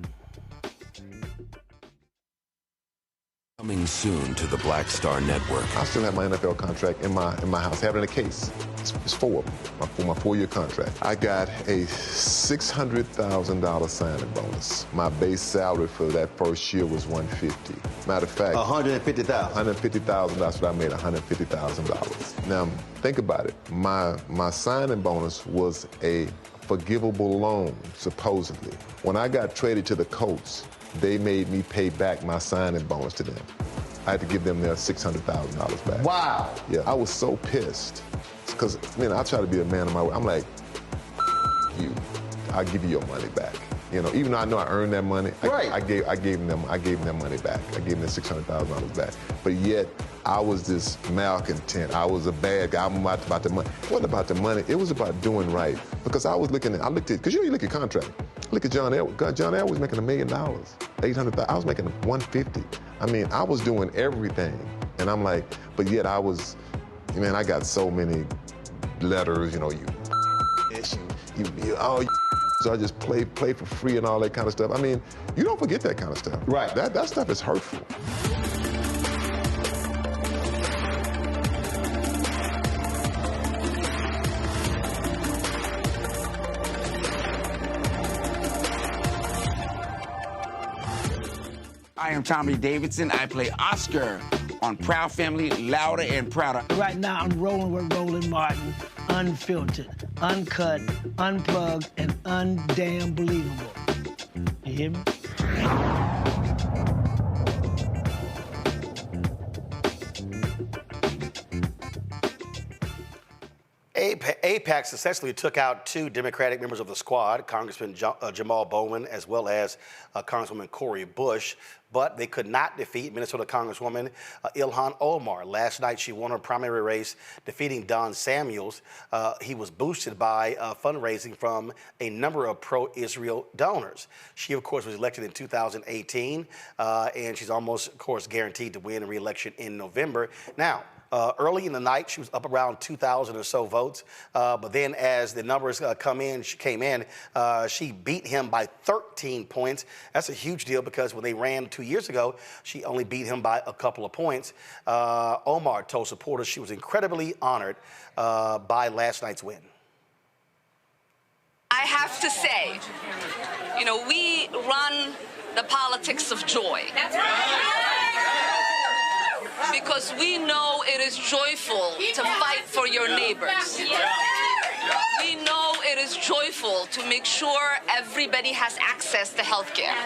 Coming soon to the Black Star Network. I still have my NFL contract in my house, having a case. It's 4 of them, for my 4-year contract. I got a $600,000 signing bonus. My base salary for that first year was $150,000. Matter of fact, $150,000. $150,000. That's what I made, $150,000. Now think about it. My signing bonus was a forgivable loan, supposedly. When I got traded to the Colts, they made me pay back my signing bonus to them. I had to give them their $600,000 back. Wow. Yeah, I was so pissed. Because, I try to be a man of my word. I'm like, you, I'll give you your money back. Even though I know I earned that money, I gave them their money back. I gave them their $600,000 back. But yet, I was this malcontent. I was a bad guy. I'm about the money. It wasn't about the money. It was about doing right. Because I looked at, because you look at contract. Look at John Elway. John Elway was making $1 million, $800,000. I was making $150,000. I was doing everything. And I'm like, but yet I was, I got so many letters, so I just play for free and all that kind of stuff. You don't forget that kind of stuff. Right. That stuff is hurtful. I am Tommy Davidson. I play Oscar on Proud Family, Louder and Prouder. Right now, I'm rolling with Roland Martin, unfiltered, uncut, unplugged, and undamn believable. You hear me? AIPAC successfully took out 2 Democratic members of the squad, Congressman Jamal Bowman as well as Congresswoman Cori Bush, but they could not defeat Minnesota Congresswoman Ilhan Omar. Last night, she won her primary race, defeating Don Samuels. He was boosted by fundraising from a number of pro-Israel donors. She, of course, was elected in 2018, and she's almost, of course, guaranteed to win a re-election in November. Now, early in the night, she was up around 2,000 or so votes. But then as the numbers came in, she beat him by 13 points. That's a huge deal because when they ran 2 years ago, she only beat him by a couple of points. Omar told supporters she was incredibly honored by last night's win. I have to say, we run the politics of joy. That's right. Because we know it is joyful to fight for your neighbors. We know it is joyful to make sure everybody has access to health care.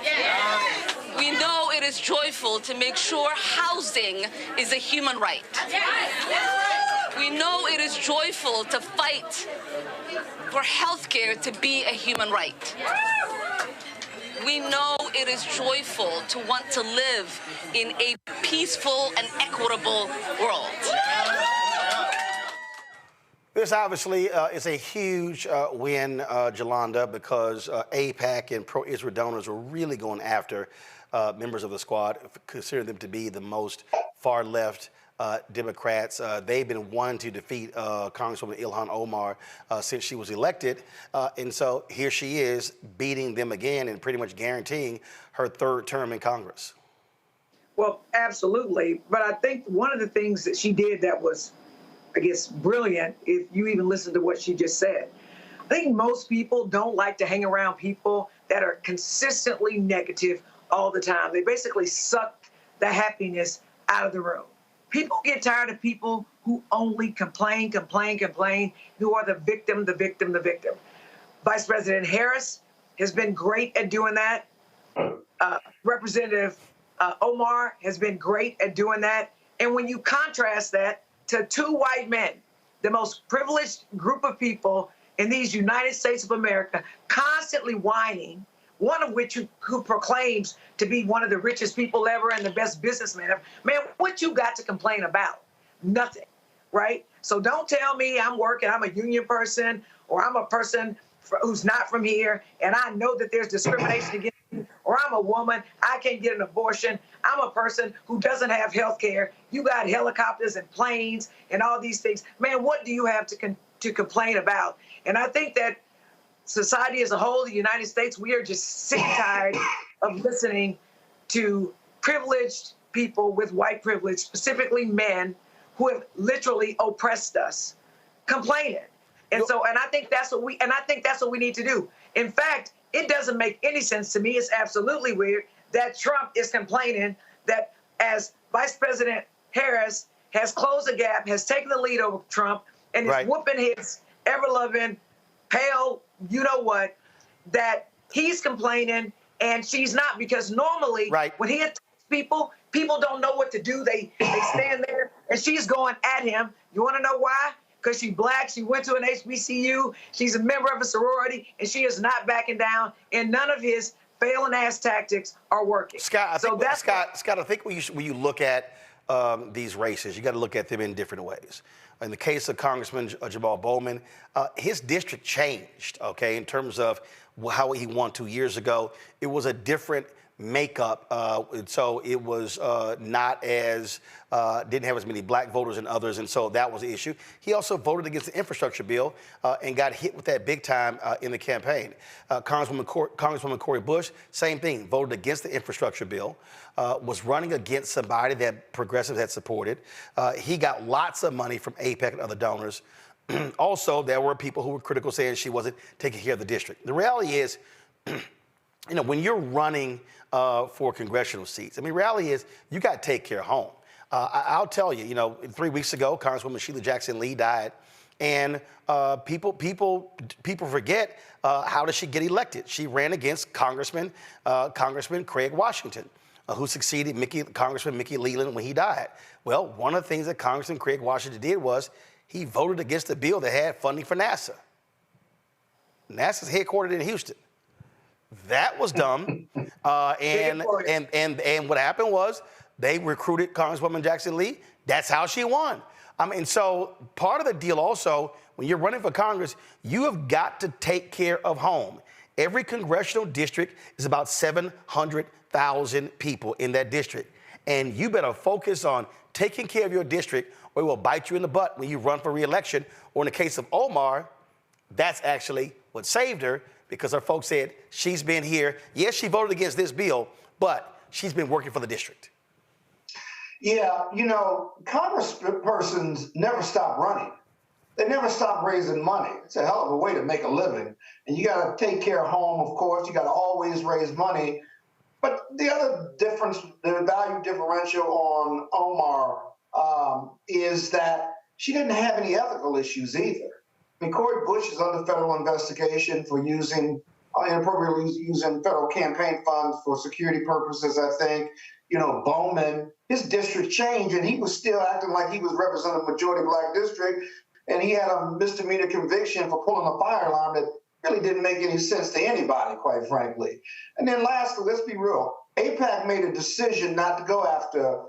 We know it is joyful to make sure housing is a human right. We know it is joyful to fight for health care to be a human right. We know it is joyful to want to live in a peaceful and equitable world. This obviously is a huge win, Jolanda, because AIPAC and pro-Israel donors are really going after members of the squad, considering them to be the most far-left Democrats. They've been wanting to defeat Congresswoman Ilhan Omar since she was elected. And so here she is beating them again and pretty much guaranteeing her third term in Congress. Well, absolutely. But I think one of the things that she did that was, I guess, brilliant, if you even listen to what she just said. I think most people don't like to hang around people that are consistently negative all the time. They basically suck the happiness out of the room. People get tired of people who only complain, who are the victim. Vice President Harris has been great at doing that. Representative Omar has been great at doing that. And when you contrast that to two white men, the most privileged group of people in these United States of America, constantly whining, one of which who proclaims to be one of the richest people ever and the best businessman ever. Man, what you got to complain about? Nothing, right? So don't tell me I'm a union person, or I'm a person who's not from here, and I know that there's discrimination against me, or I'm a woman, I can't get an abortion. I'm a person who doesn't have health care. You got helicopters and planes and all these things. Man, what do you have to complain about? And I think that society as a whole, the United States, we are just sick and tired of listening to privileged people with white privilege, specifically men who have literally oppressed us, complaining. And I think that's what we need to do. In fact, it doesn't make any sense to me. It's absolutely weird that Trump is complaining that as Vice President Harris has closed the gap, has taken the lead over Trump, and is whooping his ever-loving, pale, you-know-what, that he's complaining and she's not, because normally when he attacks people, people don't know what to do. They stand there, and she's going at him. You want to know why? Because she's black, she went to an HBCU, she's a member of a sorority, and she is not backing down, and none of his failing ass tactics are working. Scott, I think when you look at these races, you got to look at them in different ways. In the case of Congressman Jamal Bowman, his district changed, okay, in terms of how he won 2 years ago. It was a different makeup, so it was not as, didn't have as many black voters and others, and so that was the issue. He also voted against the infrastructure bill and got hit with that big time in the campaign. Congresswoman Cori Bush, same thing, voted against the infrastructure bill, was running against somebody that progressives had supported. He got lots of money from AIPAC and other donors. Also, there were people who were critical, saying she wasn't taking care of the district. The reality is, you know, when you're running for congressional seats, I mean, reality is you got to take care of home. I'll tell you, you know, 3 weeks ago, Congresswoman Sheila Jackson Lee died, and people forget how did she get elected? She ran against Congressman Craig Washington, who succeeded Congressman Mickey Leland when he died. Well, one of the things that Congressman Craig Washington did was he voted against a bill that had funding for NASA. NASA's headquartered in Houston. That was dumb, and what happened was they recruited Congresswoman Jackson Lee. That's how she won. I mean, so part of the deal also, when you're running for Congress, you have got to take care of home. Every congressional district is about 700,000 people in that district, and you better focus on taking care of your district, or it will bite you in the butt when you run for re-election. Or in the case of Omar, that's actually what saved her, because her folks said she's been here. Yes, she voted against this bill, but she's been working for the district. Yeah, you know, congresspersons never stop running. They never stop raising money. It's a hell of a way to make a living. And you got to take care of home, of course. You got to always raise money. But the other difference, the value differential on Omar is that she didn't have any ethical issues either. I mean, Cori Bush is under federal investigation for inappropriately using federal campaign funds for security purposes, I think. You know, Bowman, his district changed, and he was still acting like he was representing a majority black district, and he had a misdemeanor conviction for pulling a fire alarm that really didn't make any sense to anybody, quite frankly. And then lastly, let's be real, AIPAC made a decision not to go after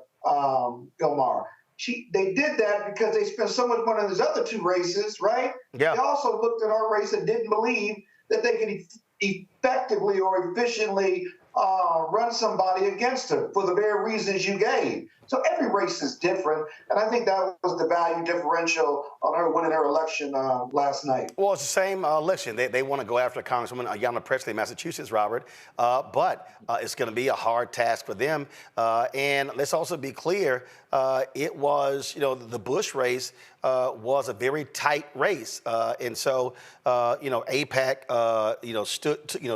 Omar. They did that because they spent so much money on those other two races, right? Yeah. They also looked at our race and didn't believe that they could effectively or efficiently run somebody against her for the very reasons you gave. So every race is different, and I think that was the value differential on her winning her election last night. Well, it's the same election. They want to go after Congresswoman Ayanna Pressley, Massachusetts, Robert, but it's going to be a hard task for them. And let's also be clear, it was, the Bush race was a very tight race, and so AIPAC,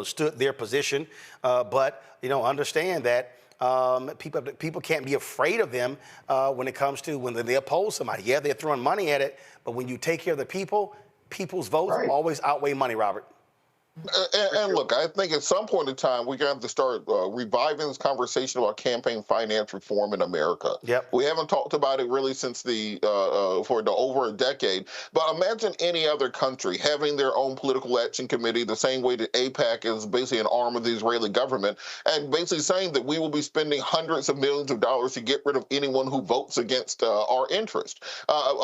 stood their position, but understand that. People can't be afraid of them when it comes to when they oppose somebody. Yeah, they're throwing money at it, but when you take care of the people, people's votes always outweigh money, Robert. And look, I think at some point in time, we're going to have to start reviving this conversation about campaign finance reform in America. Yep. We haven't talked about it really since for over a decade. But imagine any other country having their own political action committee the same way that AIPAC is basically an arm of the Israeli government, and basically saying that we will be spending hundreds of millions of dollars to get rid of anyone who votes against our interest.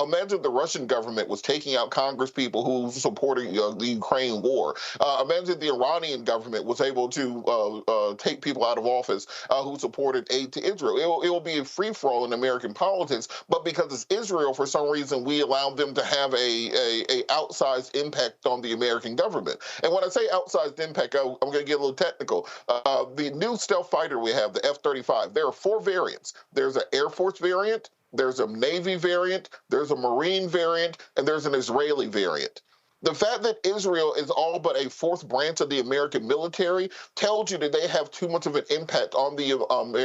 Imagine the Russian government was taking out Congress people who supported the Ukraine war. Imagine the Iranian government was able to take people out of office who supported aid to Israel. It will be a free-for-all in American politics, but because it's Israel, for some reason, we allow them to have a outsized impact on the American government. And when I say outsized impact, I'm going to get a little technical. The new stealth fighter we have, the F-35, there are 4 variants. There's an Air Force variant, there's a Navy variant, there's a Marine variant, and there's an Israeli variant. The fact that Israel is all but a fourth branch of the American military tells you that they have too much of an impact on the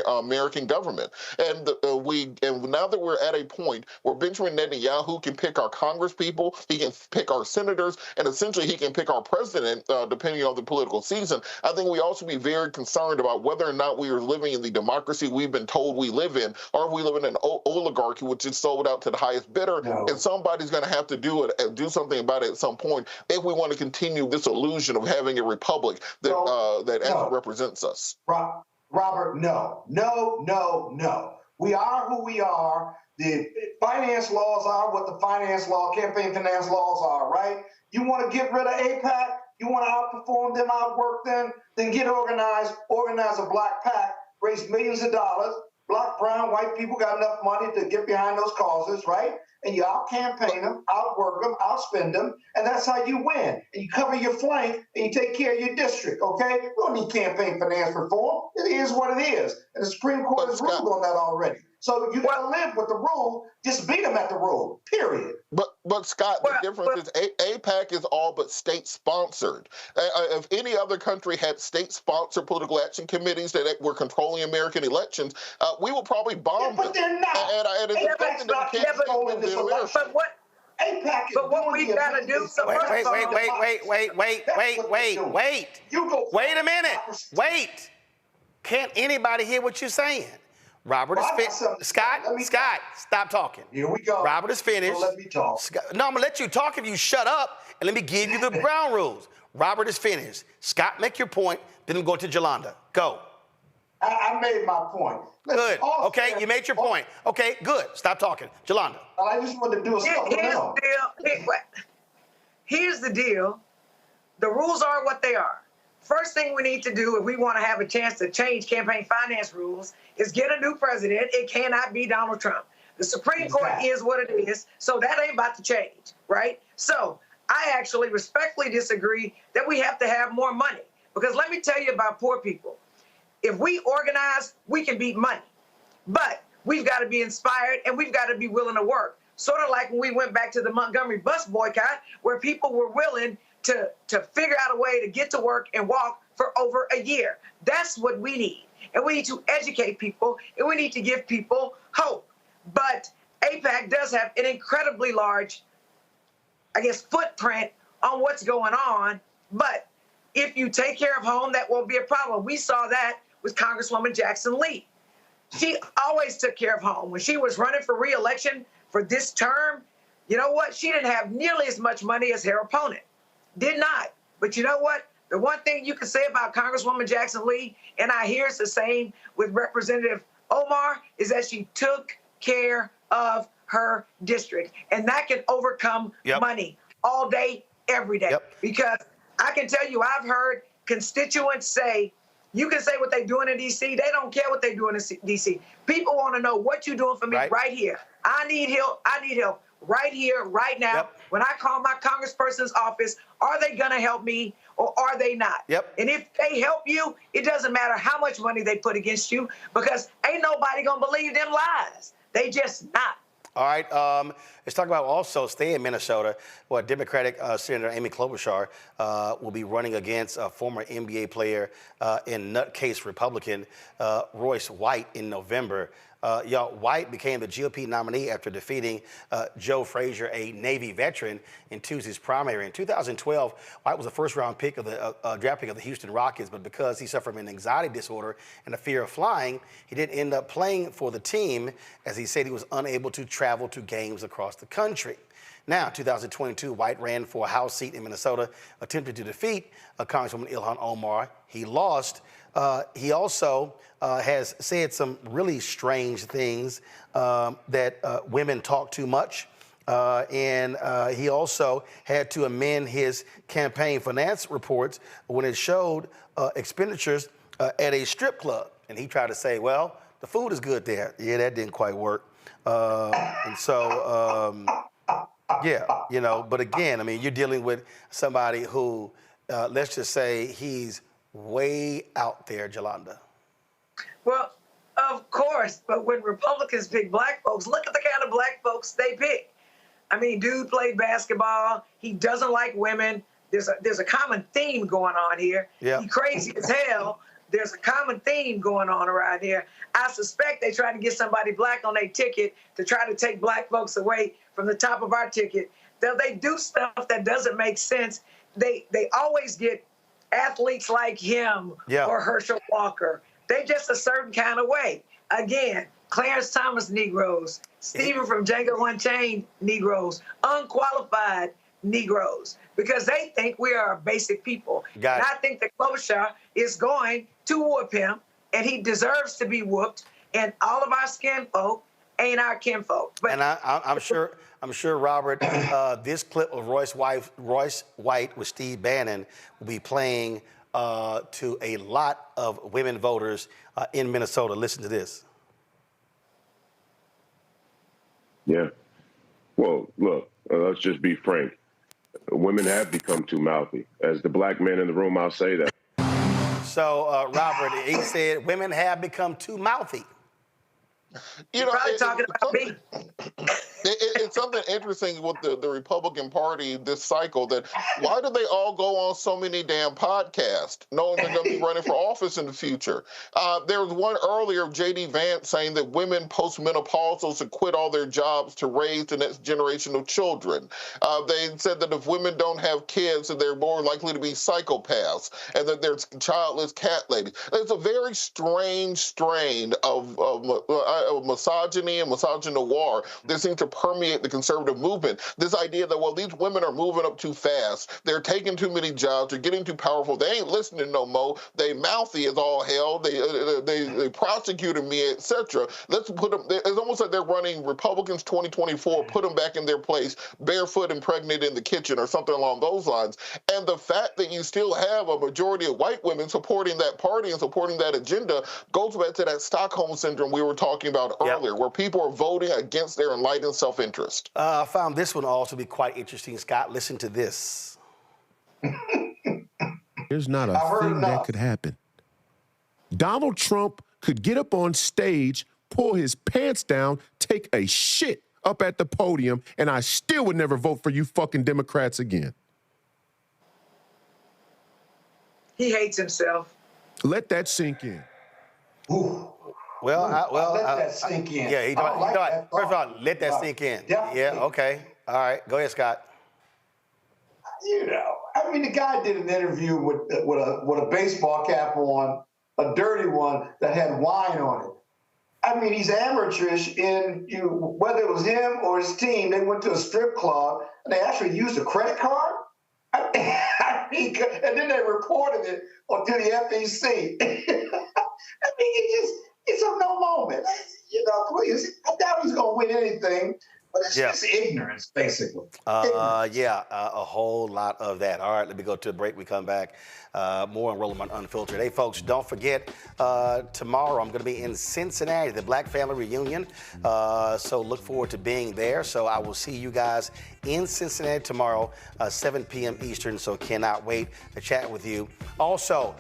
American government. And now that we're at a point where Benjamin Netanyahu can pick our Congress people, he can pick our senators, and essentially he can pick our president, depending on the political season, I think we also be very concerned about whether or not we are living in the democracy we've been told we live in, or if we live in an oligarchy which is sold out to the highest bidder, and somebody's going to have to do do something about it at some point if we want to continue this illusion of having a republic that actually represents us. Robert, no. We are who we are. The finance laws are what the campaign finance laws are, right? You want to get rid of AIPAC? You want to outperform them, outwork them? Then get organized, organize a black PAC, raise millions of dollars. Black, brown, white people got enough money to get behind those causes, right? And you out-campaign them, outwork them, outspend them, and that's how you win. And you cover your flank, and you take care of your district, okay? We don't need campaign finance reform. It is what it is. And the Supreme Court has ruled on that already. So you got to live with the rule. Just beat them at the rule, period. But Scott, the difference is AIPAC is all but state-sponsored. If any other country had state-sponsored political action committees that were controlling American elections, we will probably bomb them. But they're not. And it's something that we can't control in this election. But what we've got to do, so Wait a minute. Wait. Can't anybody hear what you're saying? Robert is finished. Scott, stop talking. Here we go. Robert is finished. Let me talk. No, I'm going to let you talk if you shut up, and let me give you the ground rules. Robert is finished. Scott, make your point, then I'm going to Jolanda. Go. I made my point. Good. Okay, you made your point. Okay, good. Stop talking. Jolanda. I just wanted to do something else. Here's the deal. The rules are what they are. First thing we need to do if we want to have a chance to change campaign finance rules is get a new president. It cannot be Donald Trump. The Supreme Court is what it is, so that ain't about to change, right? So I actually respectfully disagree that we have to have more money, because let me tell you about poor people. If we organize, we can beat money, but we've got to be inspired and we've got to be willing to work. Sort of like when we went back to the Montgomery bus boycott, where people were willing to figure out a way to get to work and walk for over a year. That's what we need. And we need to educate people, and we need to give people hope. But AIPAC does have an incredibly large, footprint on what's going on. But if you take care of home, that won't be a problem. We saw that with Congresswoman Jackson Lee. She always took care of home. When she was running for re-election for this term, you know what? She didn't have nearly as much money as her opponent. Did not. But you know what? The one thing you can say about Congresswoman Jackson Lee, and I hear it's the same with Representative Omar, is that she took care of her district. And that can overcome money all day, every day. Because I can tell you, I've heard constituents say, you can say what they're doing in D.C. They don't care what they're doing in D.C. People want to know what you're doing for me right here. I need help. I need help right here, right now. When I call my congressperson's office, are they going to help me or are they not? And if they help you, it doesn't matter how much money they put against you because ain't nobody going to believe them lies. They just not. All right, let's talk about also stay in Minnesota, where Democratic Senator Amy Klobuchar will be running against a former NBA player and nutcase Republican Royce White in November. White became the GOP nominee after defeating Joe Frazier, a Navy veteran, in Tuesday's primary. In 2012, White was the first-round pick of the draft pick of the Houston Rockets, but because he suffered from an anxiety disorder and a fear of flying, he didn't end up playing for the team, as he said he was unable to travel to games across the country. Now, 2022, White ran for a House seat in Minnesota, attempted to defeat Congresswoman Ilhan Omar. He lost. He also has said some really strange things that women talk too much. And he also had to amend his campaign finance reports when it showed expenditures at a strip club. And he tried to say, well, the food is good there. Yeah, that didn't quite work. And so, yeah, you know, but again, I mean, you're dealing with somebody who, let's just say he's way out there, Jolanda. Well, of course, but when Republicans pick black folks, look at the kind of black folks they pick. I mean, dude played basketball. He doesn't like women. There's a common theme going on here. He crazy as hell. There's a common theme going on around here. I suspect they try to get somebody black on their ticket to try to take black folks away from the top of our ticket. They do stuff that doesn't make sense. They always get athletes like him or Herschel Walker. They just a certain kind of way. Again, Clarence Thomas Negroes, Stephen from Django Unchained Negroes, unqualified Negroes, because they think we are basic people. And I think that Klobuchar is going to whoop him, and he deserves to be whooped, and all of our skin folk ain't our kinfolk. But and I'm sure, Robert, this clip of Royce White with Steve Bannon will be playing to a lot of women voters in Minnesota. Listen to this. Yeah. Well, look, let's just be frank. Women have become too mouthy. As the black man in the room, I'll say that. So, Robert, he said women have become too mouthy. You're probably talking about me. It's something interesting with the Republican Party this cycle, that why do they all go on so many damn podcasts knowing they're going to be running for office in the future? There was one earlier of J.D. Vance saying that women postmenopausal should quit all their jobs to raise the next generation of children. They said that if women don't have kids, that they're more likely to be psychopaths, and that they're childless cat ladies. There's a very strange strain of misogyny and misogynoir that seems to permeate the conservative movement. This idea that, well, these women are moving up too fast. They're taking too many jobs. They're getting too powerful. They ain't listening no more. They mouthy as all hell. They prosecuted me, etc. Let's put them. It's almost like they're running Republicans 2024. Put them back in their place, barefoot and pregnant in the kitchen, or something along those lines. And the fact that you still have a majority of white women supporting that party and supporting that agenda goes back to that Stockholm syndrome we were talking about earlier, where people are voting against their enlightened self-interest. I found this one also to be quite interesting, Scott. Listen to this. There's not a thing that could happen. Donald Trump could get up on stage, pull his pants down, take a shit up at the podium, and I still would never vote for you fucking Democrats again. He hates himself. Let that sink in. Ooh. Well, let that sink in. Yeah, he thought, first of all, let that sink in. Definitely. Yeah, okay. All right, go ahead, Scott. You know, I mean, the guy did an interview with a baseball cap on, a dirty one that had wine on it. I mean, he's amateurish in whether it was him or his team. They went to a strip club and they actually used a credit card. I mean, and then they reported it to the FEC. I mean, It's a no moment. Please. I doubt he's going to win anything, but it's just ignorance, basically. A whole lot of that. All right, let me go to a break. We come back. More on Roland Martin Unfiltered. Hey, folks, don't forget, tomorrow I'm going to be in Cincinnati, the Black Family Reunion. So look forward to being there. So I will see you guys in Cincinnati tomorrow, 7 p.m. Eastern. So cannot wait to chat with you. Also,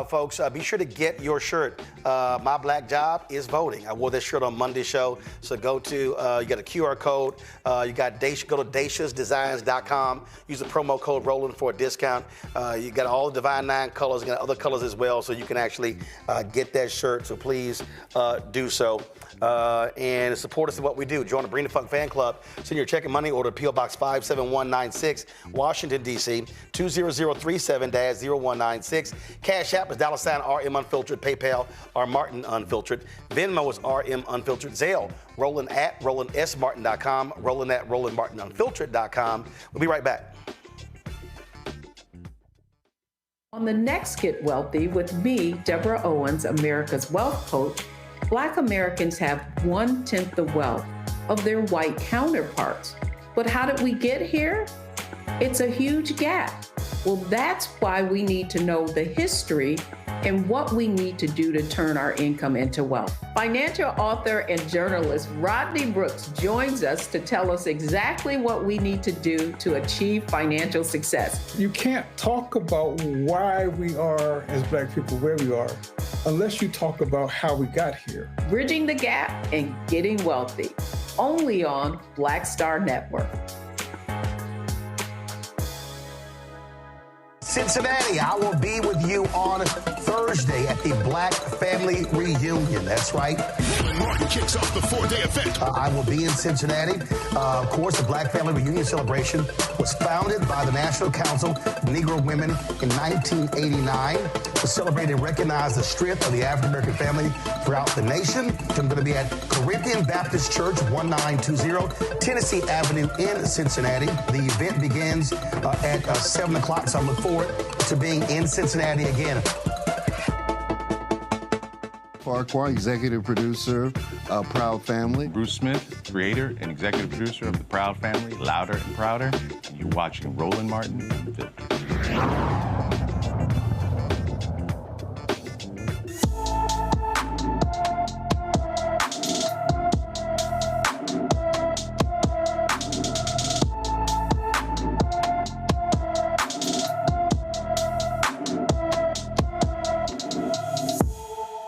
folks, be sure to get your shirt. My Black Job is voting. I wore this shirt on Monday's show. So go to, you got a QR code. You got go to daciasdesigns.com. Use the promo code Roland for a discount. You got all the Divine 9 colors. You got other colors as well. So you can actually get that shirt. So please do so. And support us in what we do. Join the Bring the Funk fan club. Send your check and money order to P.O. Box 57196, Washington, D.C. 20037-0196. Cash App is $RM Unfiltered. PayPal, R Martin Unfiltered. Venmo is RM Unfiltered. Zelle, Roland at RolandSMartin.com. Roland at RolandMartinUnfiltered.com. We'll be right back. On the next Get Wealthy with me, Deborah Owens, America's Wealth Coach, Black Americans have 1/10 the wealth of their white counterparts. But how did we get here? It's a huge gap. Well, that's why we need to know the history and what we need to do to turn our income into wealth. Financial author and journalist Rodney Brooks joins us to tell us exactly what we need to do to achieve financial success. You can't talk about why we are, as Black people, where we are, unless you talk about how we got here. Bridging the Gap and Getting Wealthy, only on Black Star Network. Cincinnati, I will be with you on Thursday at the Black Family Reunion. That's right. Roland Martin kicks off the 4-day event. I will be in Cincinnati. Of course, the Black Family Reunion celebration was founded by the National Council of Negro Women in 1989 to celebrate and recognize the strength of the African American family throughout the nation. I'm going to be at Corinthian Baptist Church, 1920 Tennessee Avenue in Cincinnati. The event begins at 7 o'clock, so I look forward to being in Cincinnati again. Farquhar, executive producer of Proud Family. Bruce Smith, creator and executive producer of The Proud Family, Louder and Prouder. And you're watching Roland Martin Unfiltered.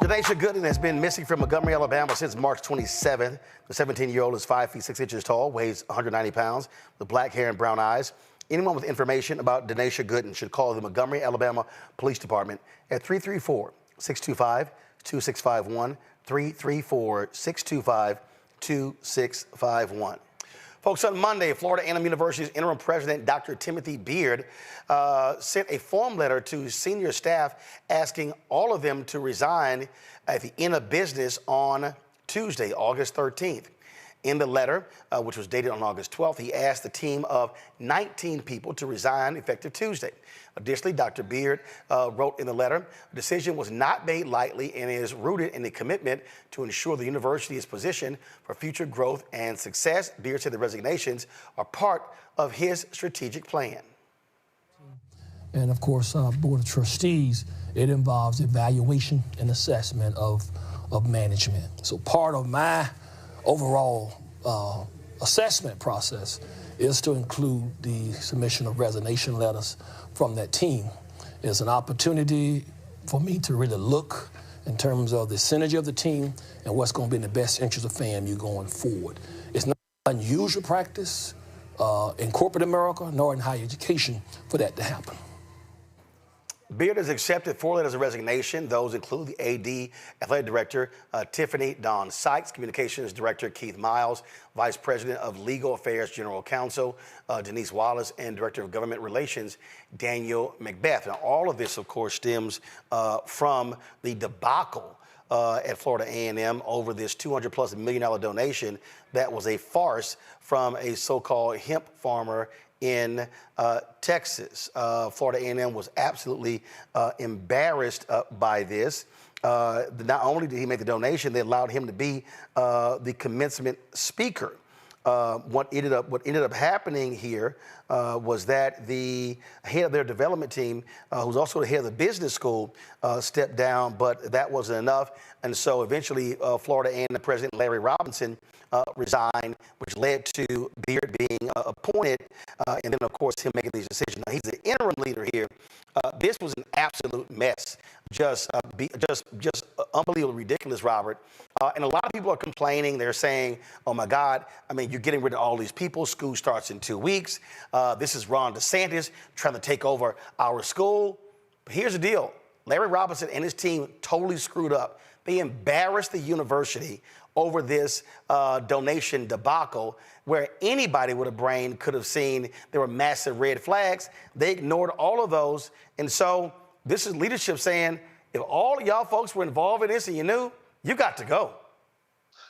Denasia Gooden has been missing from Montgomery, Alabama since March 27th. The 17-year-old is 5 feet 6 inches tall, weighs 190 pounds, with black hair and brown eyes. Anyone with information about Denasia Gooden should call the Montgomery, Alabama Police Department at 334-625-2651, 334-625-2651. Folks, on Monday, Florida A&M University's interim president, Dr. Timothy Beard, sent a form letter to senior staff asking all of them to resign at the end of business on Tuesday, August 13th. In the letter, which was dated on August 12th, he asked the team of 19 people to resign effective Tuesday. Additionally, Dr. Beard wrote in the letter, the decision was not made lightly and is rooted in the commitment to ensure the university is positioned for future growth and success. Beard said the resignations are part of his strategic plan. And of course, Board of Trustees, it involves evaluation and assessment of management. So part of my overall assessment process is to include the submission of resignation letters from that team. It's an opportunity for me to really look in terms of the synergy of the team and what's going to be in the best interest of FAMU going forward. It's not unusual practice in corporate America nor in higher education for that to happen. Beard has accepted 4 letters of resignation. Those include the AD Athletic Director Tiffany Dawn Sykes, Communications Director Keith Miles, Vice President of Legal Affairs General Counsel Denise Wallace, and Director of Government Relations Daniel Macbeth. Now, all of this, of course, stems from the debacle at Florida A&M over this $200+ million donation that was a farce from a so-called hemp farmer in Texas. Florida A&M was absolutely embarrassed by this. not only did he make the donation, they allowed him to be the commencement speaker. What ended up happening here was that the head of their development team, who's also the head of the business school, stepped down, but that wasn't enough. And so eventually Florida and President Larry Robinson resigned, which led to Beard being appointed, and then of course him making these decisions. Now he's the interim leader here. This was an absolute mess, just unbelievably ridiculous, Robert. And a lot of people are complaining. They're saying, "Oh my God! I mean, you're getting rid of all these people. School starts in 2 weeks. This is Ron DeSantis trying to take over our school." But here's the deal: Larry Robinson and his team totally screwed up. They embarrassed the university over this donation debacle, where anybody with a brain could have seen there were massive red flags. They ignored all of those. And so this is leadership saying, if all of y'all folks were involved in this and you knew, you got to go.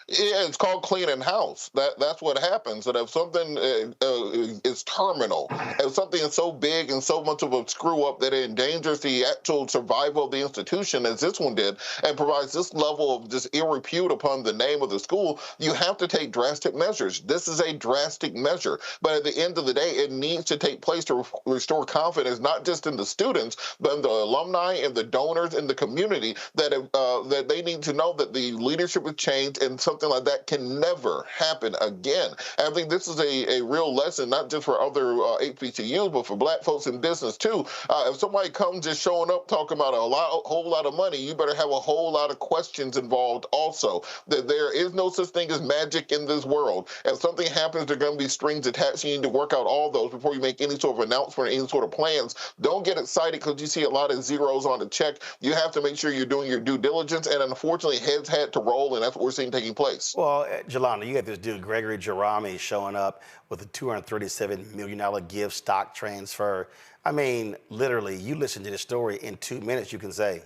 Yeah, it's called cleaning house. That's what happens. And if something is terminal, if something is so big and so much of a screw up that it endangers the actual survival of the institution, as this one did, and provides this level of just ill repute upon the name of the school, you have to take drastic measures. This is a drastic measure. But at the end of the day, it needs to take place to restore confidence, not just in the students, but in the alumni and the donors and the community, that they need to know that the leadership has changed and something like that can never happen again. And I think this is a real lesson, not just for other HBCUs, but for black folks in business too. If somebody comes just showing up talking about a whole lot of money, you better have a whole lot of questions involved also. That there is no such thing as magic in this world. If something happens, there are going to be strings attached. You need to work out all those before you make any sort of announcement or any sort of plans. Don't get excited because you see a lot of zeros on the check. You have to make sure you're doing your due diligence, and unfortunately, heads had to roll, and that's what we're seeing taking place. Well, Jelana, you got this dude, Gregory Jerami, showing up with a $237 million gift stock transfer. I mean, literally, you listen to this story in 2 minutes, you can say,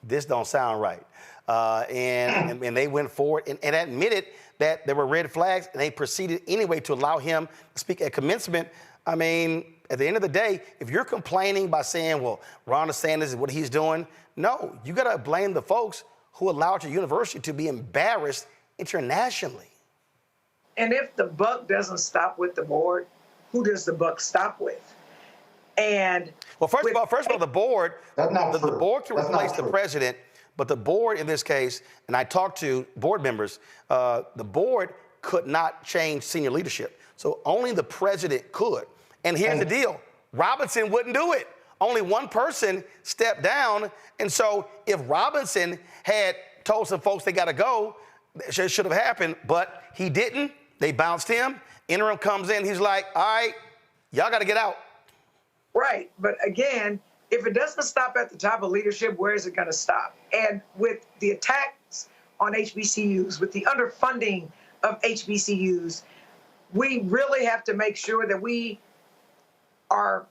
this don't sound right. And they went forward and admitted that there were red flags, and they proceeded anyway to allow him to speak at commencement. I mean, at the end of the day, if you're complaining by saying, well, Ron DeSantis is what he's doing, no, you got to blame the folks who allowed your university to be embarrassed internationally. And if the buck doesn't stop with the board, who does the buck stop with? And well, first of all, the board, the board can replace the president, but the board in this case, and I talked to board members, the board could not change senior leadership. So only the president could. And here's the deal: Robinson wouldn't do it. Only one person stepped down. And so if Robinson had told some folks they got to go, it should have happened, but he didn't. They bounced him. Interim comes in. He's like, all right, y'all got to get out. Right. But again, if it doesn't stop at the top of leadership, where is it going to stop? And with the attacks on HBCUs, with the underfunding of HBCUs, we really have to make sure that we are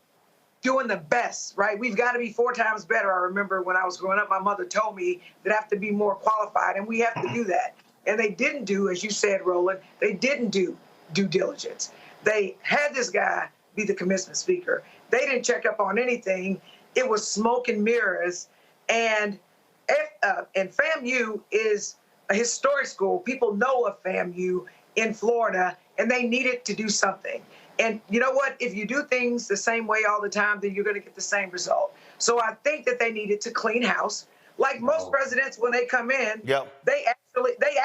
doing the best, right? We've got to be 4 times better. I remember when I was growing up, my mother told me that I have to be more qualified, and we have to do that. And they didn't do, as you said, Roland, they didn't do due diligence. They had this guy be the commencement speaker. They didn't check up on anything. It was smoke and mirrors. And FAMU is a historic school. People know of FAMU in Florida, and they needed to do something. And you know what? If you do things the same way all the time, then you're going to get the same result. So I think that they needed to clean house. Like most presidents, when they come in, they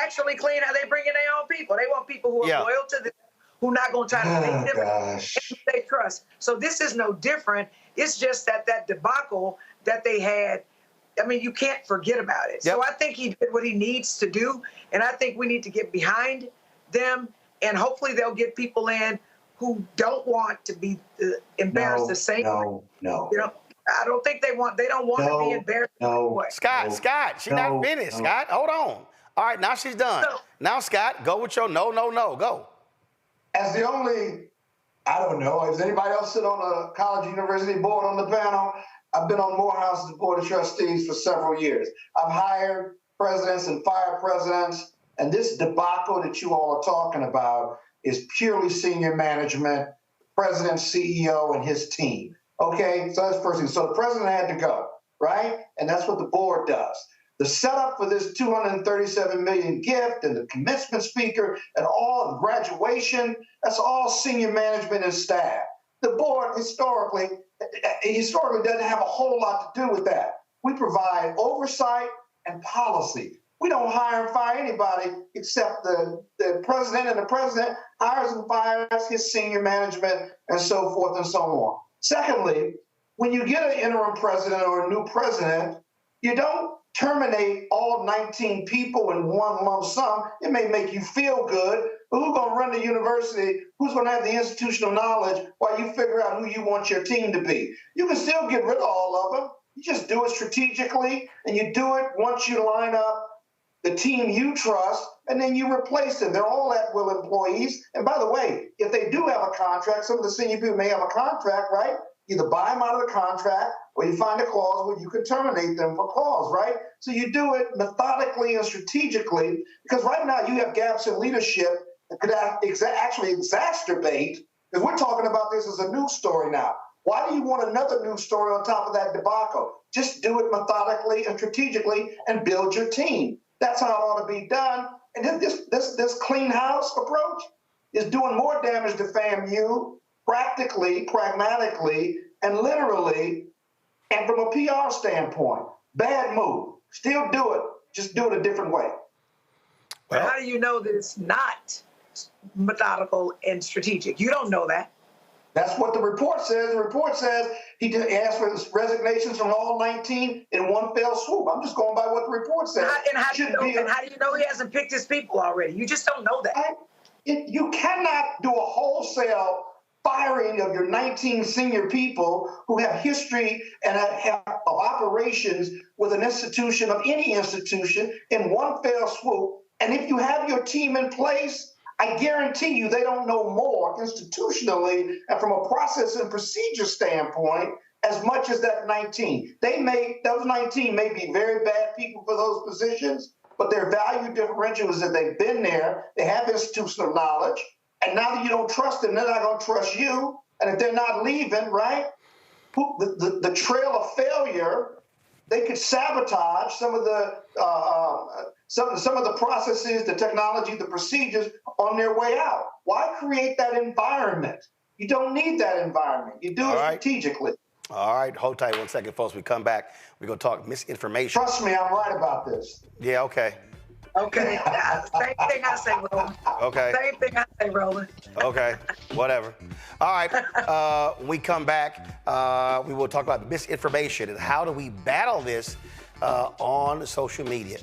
actually clean how they bring in their own people. They want people who are loyal to them, who are not going to try to make them and they trust. So this is no different. It's just that debacle that they had, I mean, you can't forget about it. So I think he did what he needs to do, and I think we need to get behind them, and hopefully they'll get people in who don't want to be embarrassed the same way. No. You know, I don't think they don't want to be embarrassed. Scott, she's not finished. Scott, hold on. All right, now she's done. Now, Scott, go with your no, go. As the only, I don't know, has anybody else sit on a college university board on the panel? I've been on Morehouse's board of trustees for several years. I've hired presidents and fired presidents, and this debacle that you all are talking about is purely senior management, president, CEO, and his team. Okay, so that's the first thing. So the president had to go. right? And that's what the board does. The setup for this $237 million gift and the commencement speaker and all the graduation, that's all senior management and staff. The board historically doesn't have a whole lot to do with that. We provide oversight and policy. We don't hire and fire anybody except the president, and the president hires and fires his senior management and so forth and so on. Secondly, when you get an interim president or a new president, you don't terminate all 19 people in one lump sum. It may make you feel good, but who's going to run the university? Who's going to have the institutional knowledge while you figure out who you want your team to be? You can still get rid of all of them. You just do it strategically, and you do it once you line up the team you trust, and then you replace them. They're all at-will employees. And by the way, if they do have a contract, some of the senior people may have a contract, right? Either buy them out of the contract, or you find a clause where you can terminate them for cause, right? So you do it methodically and strategically, because right now you have gaps in leadership that could actually exacerbate, because we're talking about this as a news story now. Why do you want another news story on top of that debacle? Just do it methodically and strategically and build your team. That's how it ought to be done. And this clean house approach is doing more damage to FAMU practically, pragmatically, and literally, and from a PR standpoint. Bad move. Still do it, just do it a different way. Well, how do you know that it's not methodical and strategic? You don't know that. That's what the report says. The report says he asked for resignations from all 19 in one fell swoop. I'm just going by what the report says. And how do you know he hasn't picked his people already? You just don't know that. You cannot do a wholesale firing of your 19 senior people who have history and have of operations with an institution, of any institution, in one fell swoop. And if you have your team in place, I guarantee you they don't know more institutionally and from a process and procedure standpoint as much as that 19. Those 19 may be very bad people for those positions, but their value differential is that they've been there, they have institutional knowledge, and now that you don't trust them, they're not going to trust you. And if they're not leaving, right, the trail of failure, they could sabotage some of the some of the processes, the technology, the procedures on their way out. Why create that environment? You don't need that environment. You do it strategically. All right, hold tight 1 second, folks. We come back, we're going to talk misinformation. Trust me, I'm right about this. Yeah, okay. Okay, same thing I say, Roland. Okay. Same thing I say, Roland. Okay, whatever. All right, when we come back, we will talk about misinformation and how do we battle this on social media.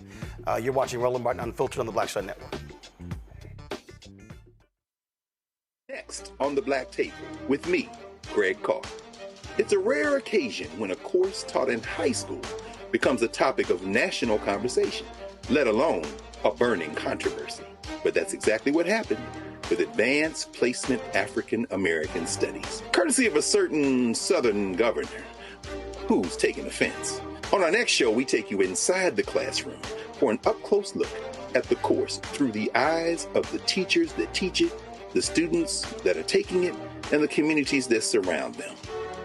You're watching Roland Martin Unfiltered on the Black Star Network. Next on the Black Table with me, Greg Carr. It's a rare occasion when a course taught in high school becomes a topic of national conversation, let alone a burning controversy. But that's exactly what happened with Advanced Placement African American Studies, courtesy of a certain Southern governor who's taking offense. On our next show, we take you inside the classroom for an up-close look at the course through the eyes of the teachers that teach it, the students that are taking it, and the communities that surround them.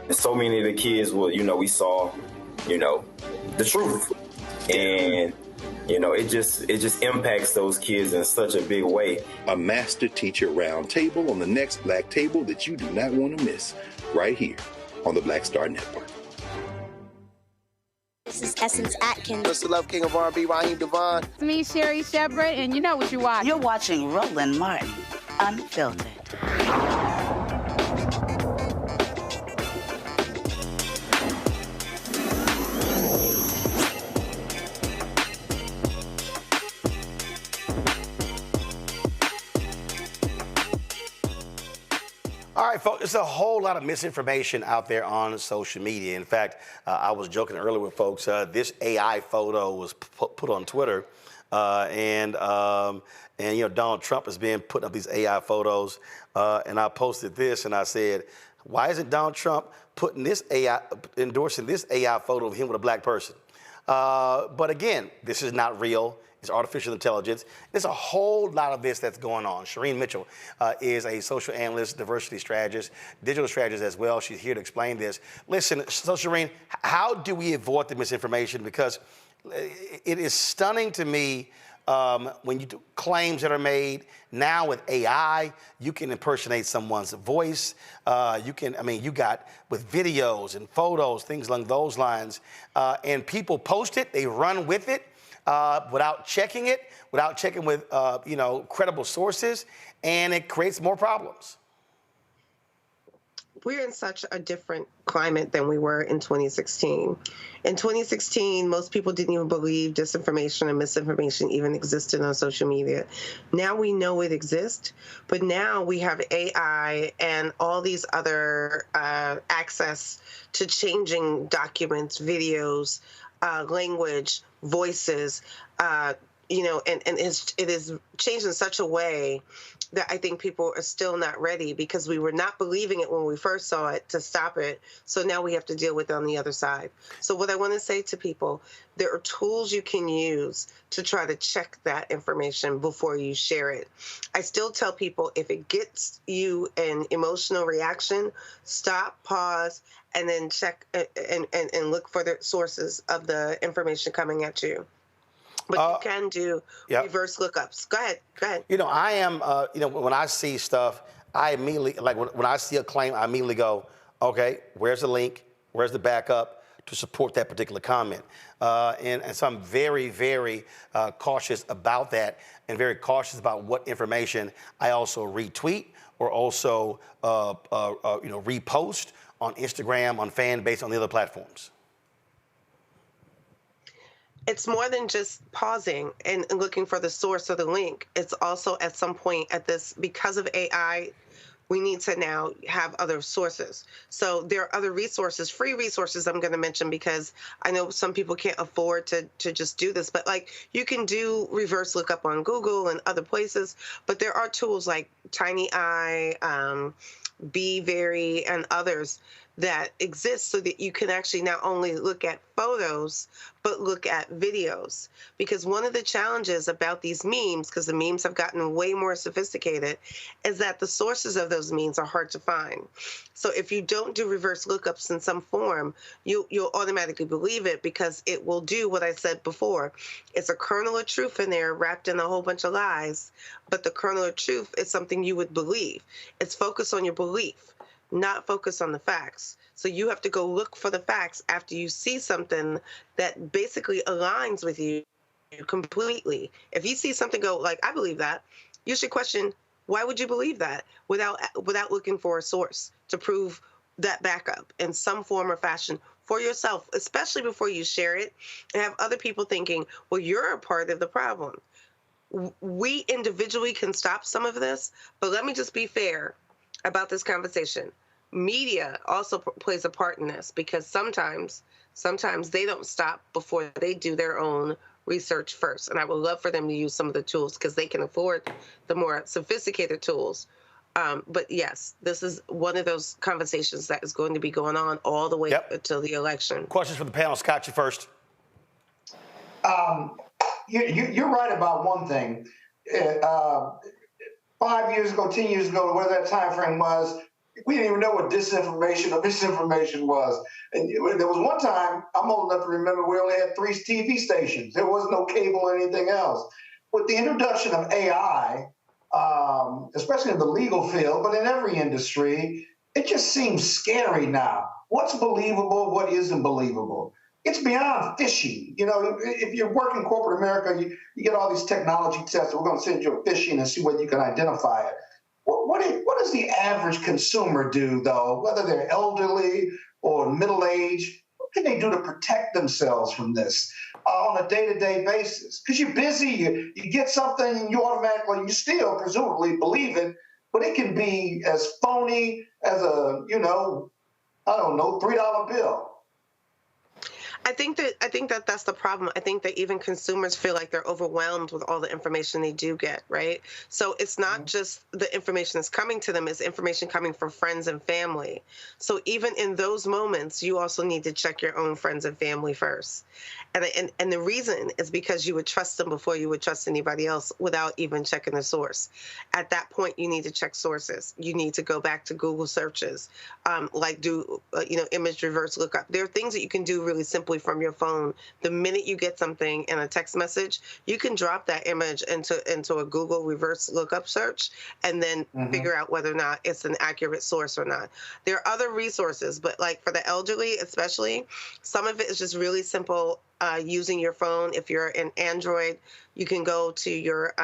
And so many of the kids, we saw, the truth. And, it just impacts those kids in such a big way. A master teacher roundtable on the next Black Table that you do not want to miss, right here on the Black Star Network. This is Essence Atkins. It's the Love King of R&B, Raheem Devon. It's me, Sherry Shepard, and you know what you watch. You're watching Roland Martin Unfiltered. All right, folks, there's a whole lot of misinformation out there on social media. In fact, I was joking earlier with folks, this AI photo was put on Twitter, and Donald Trump has been putting up these AI photos, and I posted this, and I said, why isn't Donald Trump putting this endorsing this AI photo of him with a black person? But again, this is not real. it's artificial intelligence. There's a whole lot of this that's going on. Shireen Mitchell is a social analyst, diversity strategist, digital strategist as well. She's here to explain this. Listen, so Shireen, how do we avoid the misinformation? Because it is stunning to me when you do claims that are made. Now with AI, you can impersonate someone's voice. You got with videos and photos, things along those lines. And people post it, they run with it without checking it, without checking with, credible sources, and it creates more problems. We're in such a different climate than we were in 2016. In 2016, most people didn't even believe disinformation and misinformation even existed on social media. Now we know it exists, but now we have AI and all these other access to changing documents, videos, language, voices, and it is changed in such a way that I think people are still not ready, because we were not believing it when we first saw it to stop it. So now we have to deal with it on the other side. So what I want to say to people, there are tools you can use to try to check that information before you share it. I still tell people, if it gets you an emotional reaction, stop, pause, and then check and look for the sources of the information coming at you. But you can do reverse lookups. Go ahead. I am, when I see stuff, I immediately, like when I see a claim, I immediately go, okay, where's the link? Where's the backup to support that particular comment? And so I'm very, very cautious about that, and very cautious about what information I also retweet or also, repost on Instagram, on Fanbase, on the other platforms. It's more than just pausing and looking for the source or the link. It's also at some point because of AI, we need to now have other sources. So there are other resources, free resources I'm going to mention, because I know some people can't afford to just do this, but like you can do reverse lookup on Google and other places, but there are tools like TinyEye, BeVery, and others that exist so that you can actually not only look at photos, but look at videos. Because one of the challenges about these memes, because the memes have gotten way more sophisticated, is that the sources of those memes are hard to find. So if you don't do reverse lookups in some form, you'll automatically believe it, because it will do what I said before. It's a kernel of truth in there wrapped in a whole bunch of lies, but the kernel of truth is something you would believe. It's focused on your belief, not focus on the facts. So you have to go look for the facts after you see something that basically aligns with you completely. If you see something go like, I believe that, you should question, why would you believe that, without looking for a source to prove that backup in some form or fashion for yourself, especially before you share it and have other people thinking, well, you're a part of the problem. We individually can stop some of this, but let me just be fair about this conversation. Media also plays a part in this, because sometimes they don't stop before they do their own research first. And I would love for them to use some of the tools, because they can afford the more sophisticated tools. But yes, this is one of those conversations that is going to be going on all the way up until the election. Questions from the panel. Scott, you first. You're right about one thing. 5 years ago, 10 years ago, whatever that time frame was, we didn't even know what disinformation or misinformation was. And there was one time, I'm old enough to remember, we only had 3 TV stations. There was no cable or anything else. With the introduction of AI, especially in the legal field, but in every industry, it just seems scary now. What's believable? What isn't believable? It's beyond phishing. If you work in corporate America, you get all these technology tests. We're going to send you a phishing and see whether you can identify it. What does the average consumer do, though, whether they're elderly or middle-aged? What can they do to protect themselves from this on a day-to-day basis? Because you're busy, you get something, you still presumably believe it, but it can be as phony as a, $3 bill. I think that that's the problem. I think that even consumers feel like they're overwhelmed with all the information they do get, right? So it's not just the information that's coming to them, it's information coming from friends and family. So even in those moments, you also need to check your own friends and family first. And the reason is because you would trust them before you would trust anybody else without even checking the source. At that point, you need to check sources. You need to go back to Google searches, like do image reverse lookup. There are things that you can do really simply from your phone. The minute you get something in a text message, you can drop that image into a Google reverse lookup search and then figure out whether or not it's an accurate source or not. There are other resources, but like for the elderly especially, some of it is just really simple. Using your phone. If you're in Android, you can go to your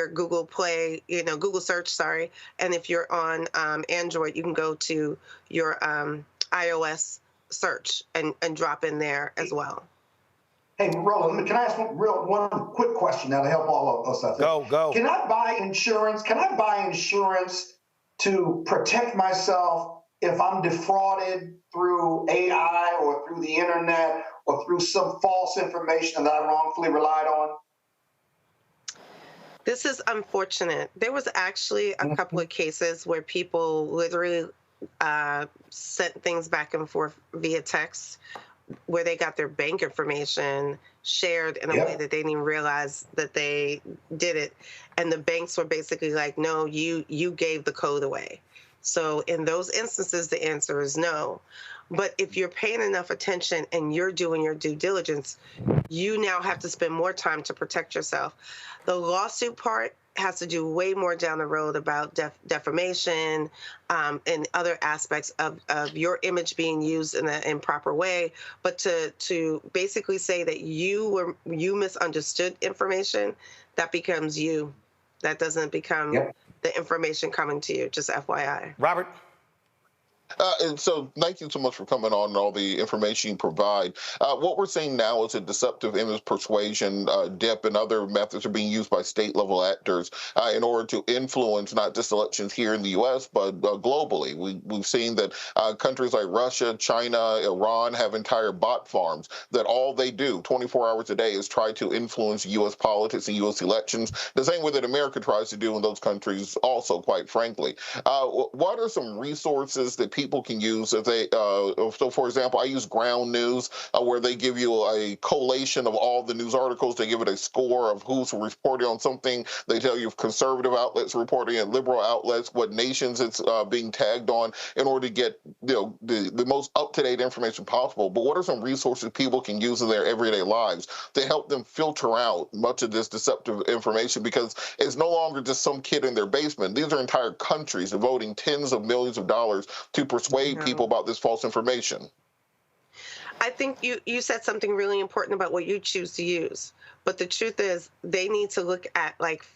Google Play, Google search, sorry. And if you're on Android, you can go to your iOS search and drop in there as well. Hey, Roland, can I ask one quick question that'll help all of us, I think? Go. Can I buy insurance? Can I buy insurance to protect myself if I'm defrauded through AI or through the internet or through some false information that I wrongfully relied on? This is unfortunate. There was actually a couple of cases where people literally sent things back and forth via text, where they got their bank information shared in a way that they didn't even realize that they did it. And the banks were basically like, no, you gave the code away. So in those instances, the answer is no. But if you're paying enough attention and you're doing your due diligence, you now have to spend more time to protect yourself. The lawsuit part has to do way more down the road about defamation and other aspects of your image being used in an improper way. But to basically say that you misunderstood information, that becomes you. That doesn't become the information coming to you, just FYI. Robert? And so thank you so much for coming on and all the information you provide. What we're seeing now is a deceptive image persuasion, DIP, and other methods are being used by state-level actors in order to influence not just elections here in the U.S., but globally. We've seen that countries like Russia, China, Iran have entire bot farms that all they do 24 hours a day is try to influence U.S. politics and U.S. elections, the same way that America tries to do in those countries also, quite frankly. What are some resources that people can use if they, so for example, I use Ground News, where they give you a collation of all the news articles. They give it a score of who's reporting on something. They tell you if conservative outlets reporting it, liberal outlets, what nations it's being tagged on, in order to get the most up-to-date information possible. But what are some resources people can use in their everyday lives to help them filter out much of this deceptive information? Because it's no longer just some kid in their basement. These are entire countries devoting tens of millions of dollars to persuade people about this false information. I think you said something really important about what you choose to use. But the truth is, they need to look at like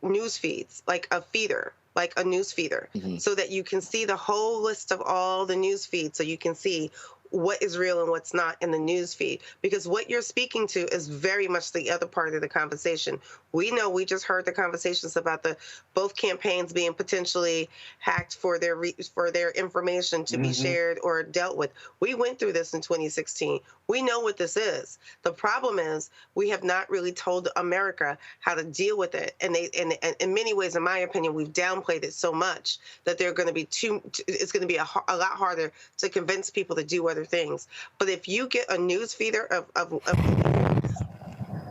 news feeds, like a feeder, like a news feeder, so that you can see the whole list of all the news feeds, so you can see what is real and what's not in the news feed. Because what you're speaking to is very much the other part of the conversation. We know, we just heard the conversations about both campaigns being potentially hacked for their information to be shared or dealt with. We went through this in 2016. We know what this is. The problem is we have not really told America how to deal with it. And in many ways, in my opinion, we've downplayed it so much that they're going to be it's going to be a lot harder to convince people to do other things. But if you get a news feeder of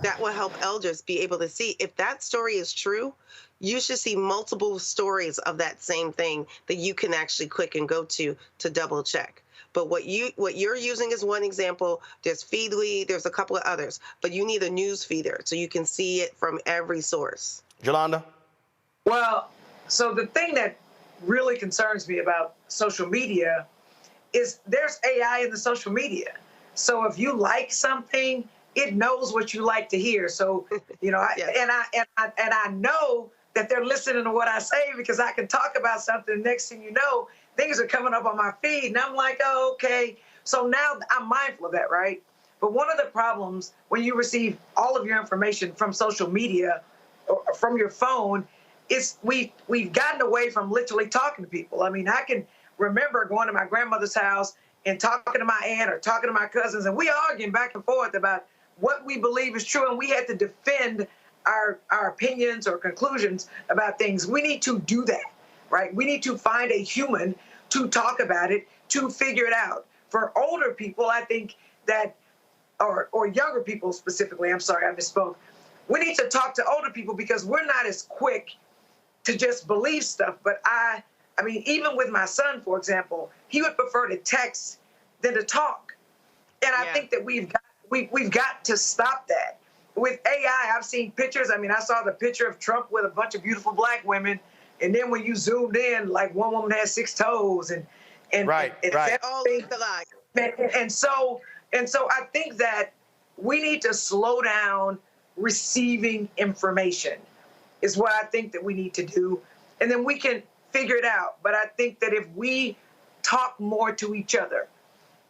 that will help elders be able to see if that story is true. You should see multiple stories of that same thing that you can actually click and go to double check. But what you're using is one example. There's Feedly, there's a couple of others, but you need a news feeder so you can see it from every source. Yolanda? Well, so the thing that really concerns me about social media is there's AI in the social media. So if you like something, it knows what you like to hear. So, I know that they're listening to what I say, because I can talk about something. Next thing you know, things are coming up on my feed, and I'm like, oh, okay. So now I'm mindful of that, right? But one of the problems when you receive all of your information from social media or from your phone is we've gotten away from literally talking to people. I mean, I can remember going to my grandmother's house and talking to my aunt or talking to my cousins, and we arguing back and forth about what we believe is true, and we had to defend our opinions or conclusions about things. We need to do that, right? We need to find a human to talk about it, to figure it out. For older people, I think that, or younger people specifically, I'm sorry, I misspoke. We need to talk to older people because we're not as quick to just believe stuff. But I mean, even with my son, for example, he would prefer to text than to talk. And I think that we've got to stop that. With AI, I've seen pictures. I mean, I saw the picture of Trump with a bunch of beautiful black women. And then when you zoomed in, like one woman has 6 toes and right. all things alike. And so I think that we need to slow down receiving information is what I think that we need to do. And then we can figure it out. But I think that if we talk more to each other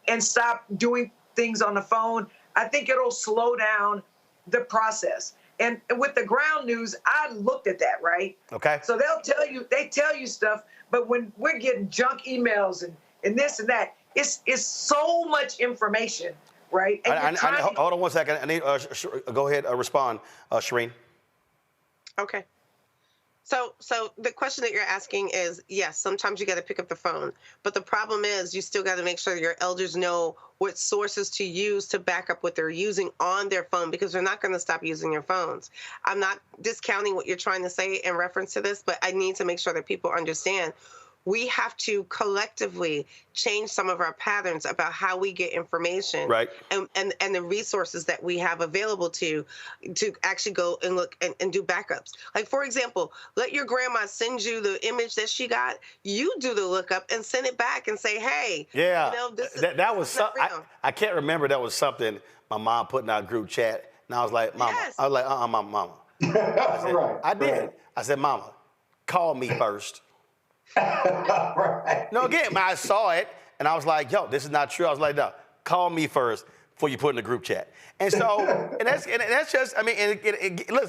and stop doing things on the phone, I think it'll slow down the process. And with the ground news, I looked at that, right? Okay. So they tell you stuff, but when we're getting junk emails and this and that, it's so much information, right? And hold on one second. I need go ahead, respond, Shireen. Okay. So the question that you're asking is, yes, sometimes you got to pick up the phone, but the problem is you still got to make sure your elders know what sources to use to back up what they're using on their phone, because they're not going to stop using your phones. I'm not discounting what you're trying to say in reference to this, but I need to make sure that people understand we have to collectively change some of our patterns about how we get information, right? And the resources that we have available to actually go and look and do backups. Like, for example, let your grandma send you the image that she got. You do the lookup and send it back and say, hey, yeah, you know, that was something. I can't remember. That was something my mom put in our group chat, and I was like, Mama, yes. I was like, Mama. I did. I said, Mama, call me first. Right. No, again, I saw it and I was like, yo, this is not true. I was like, no, call me first before you put in the group chat. And so, and that's just, I mean,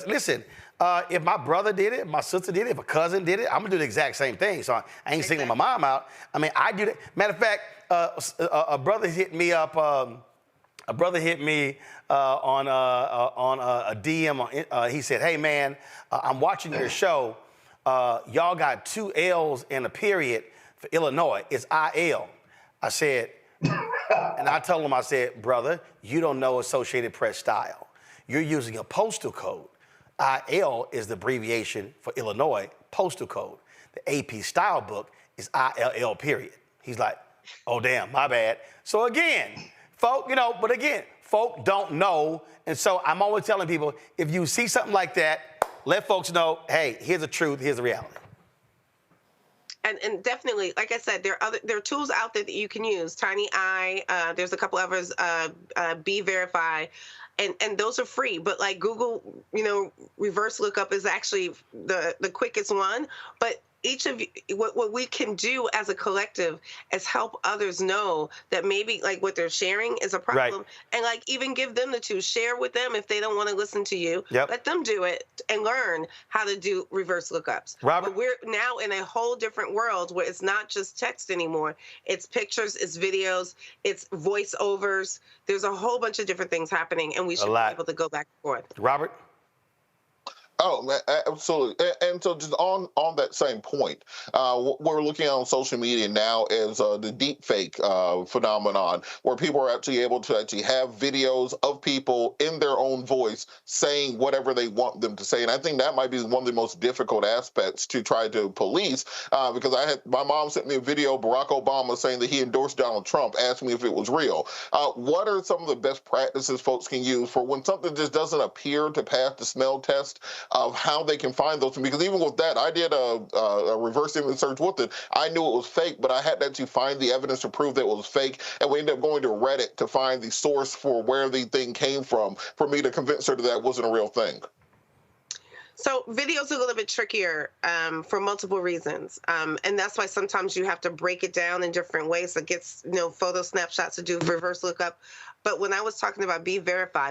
listen, if my brother did it, if my sister did it, if a cousin did it, I'm gonna do the exact same thing. So I ain't singling my mom out. I mean, I do that. Matter of fact, a brother hit me up, on a DM. He said, hey man, I'm watching your show. Y'all got 2 L's and a period for Illinois. It's IL. I said, and I told him, I said, brother, you don't know Associated Press style. You're using a postal code. IL is the abbreviation for Illinois postal code. The AP style book is ILL period. He's like, oh damn, my bad. So again, folk, folk don't know. And so I'm always telling people, if you see something like that, let folks know, hey, here's the truth, here's the reality. And definitely, like I said, there are tools out there that you can use. Tiny Eye, there's a couple others, Be Verify, and those are free. But like Google, reverse lookup is actually the quickest one. But each of you, what we can do as a collective is help others know that maybe like what they're sharing is a problem, right. And like even give them the tools, share with them if they don't want to listen to you. Yep. Let them do it and learn how to do reverse lookups. Robert, but we're now in a whole different world where it's not just text anymore. It's pictures, it's videos, it's voiceovers. There's a whole bunch of different things happening, and we should be able to go back and forth. Robert? Oh, absolutely. And so just on that same point, what we're looking at on social media now is the deep fake phenomenon, where people are actually able to actually have videos of people in their own voice saying whatever they want them to say. And I think that might be one of the most difficult aspects to try to police, because my mom sent me a video of Barack Obama saying that he endorsed Donald Trump, asking me if it was real. What are some of the best practices folks can use for when something just doesn't appear to pass the smell test, of how they can find those? Because even with that, I did a reverse image search with it. I knew it was fake, but I had to actually find the evidence to prove that it was fake. And we ended up going to Reddit to find the source for where the thing came from for me to convince her that that wasn't a real thing. So videos are a little bit trickier for multiple reasons. And that's why sometimes you have to break it down in different ways. It gets, photo snapshots to do reverse lookup. But when I was talking about Be Verify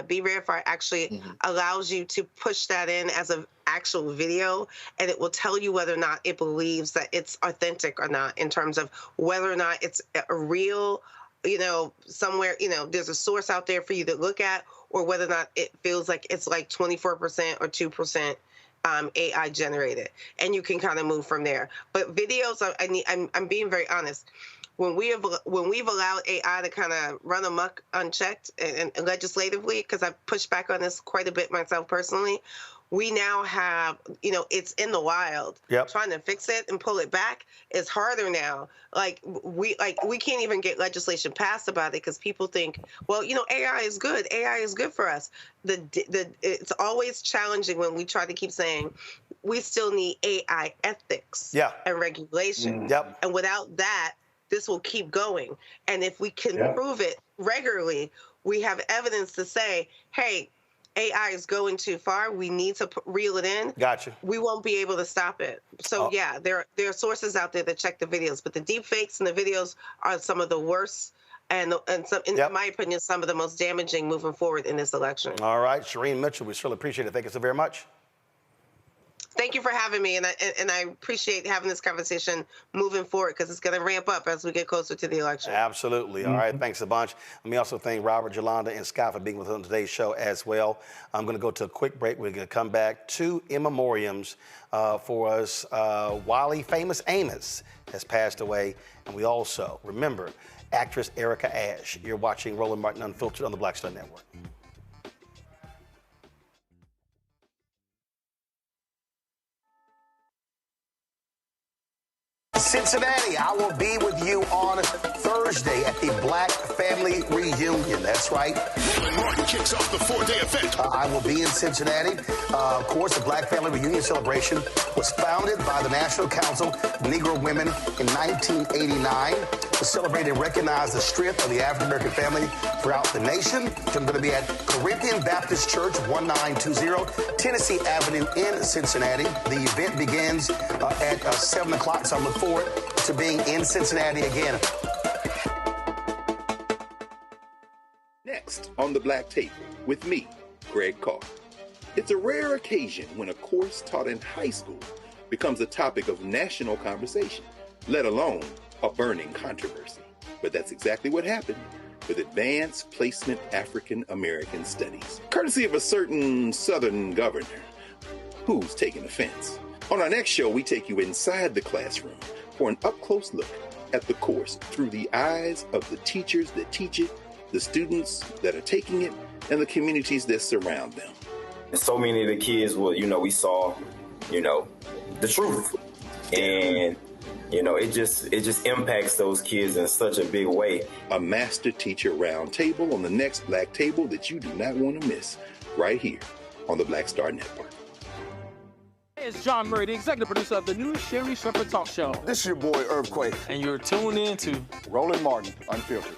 actually allows you to push that in as an actual video, and it will tell you whether or not it believes that it's authentic or not, in terms of whether or not it's a real somewhere, there's a source out there for you to look at, or whether or not it feels like it's like 24% or 2% AI generated, and you can kind of move from there. But videos, I'm being very honest. When we've allowed AI to kind of run amok unchecked and legislatively, because I've pushed back on this quite a bit myself personally, we now have, it's in the wild. Yep. Trying to fix it and pull it back is harder now. We can't even get legislation passed about it because people think, well, AI is good. AI is good for us. It's always challenging when we try to keep saying we still need AI ethics and regulation. Yep. And without that, this will keep going. And if we can prove it regularly, we have evidence to say, hey, AI is going too far. We need to reel it in. Gotcha. We won't be able to stop it. So there are sources out there that check the videos, but the deep fakes and the videos are some of the worst and some, in my opinion, some of the most damaging moving forward in this election. All right, Shireen Mitchell, we surely appreciate it. Thank you so very much. Thank you for having me, and I appreciate having this conversation moving forward because it's going to ramp up as we get closer to the election. Absolutely. All right, thanks a bunch. Let me also thank Robert, Yolanda, and Scott for being with us on today's show as well. I'm going to go to a quick break. We're going to come back. 2 in memoriams for us. Wally Famous Amos has passed away, and we also remember actress Erica Ashe. You're watching Roland Martin Unfiltered on the Black Star Network. Cincinnati, I will be with you on Thursday at the Black Family Reunion. That's right. Roland Martin kicks off the 4-day event. I will be in Cincinnati. Of course, the Black Family Reunion celebration was founded by the National Council of Negro Women in 1989 to celebrate and recognize the strength of the African-American family throughout the nation. I'm going to be at Corinthian Baptist Church, 1920 Tennessee Avenue in Cincinnati. The event begins at 7 o'clock, so I look forward to being in Cincinnati again. Next on the Black Table with me, Greg Carr. It's a rare occasion when a course taught in high school becomes a topic of national conversation, let alone a burning controversy. But that's exactly what happened with Advanced Placement African American Studies, courtesy of a certain Southern governor who's taking offense. On our next show, we take you inside the classroom for an up-close look at the course through the eyes of the teachers that teach it, the students that are taking it, and the communities that surround them. And so many of the kids we saw, the truth. And, it just impacts those kids in such a big way. A master-teacher roundtable on the next Black Table that you do not want to miss, right here on the Black Star Network. Hey, it's John Murray, the executive producer of the new Sherry Shepherd Talk Show. This is your boy, Earthquake. And you're tuned in to Roland Martin Unfiltered.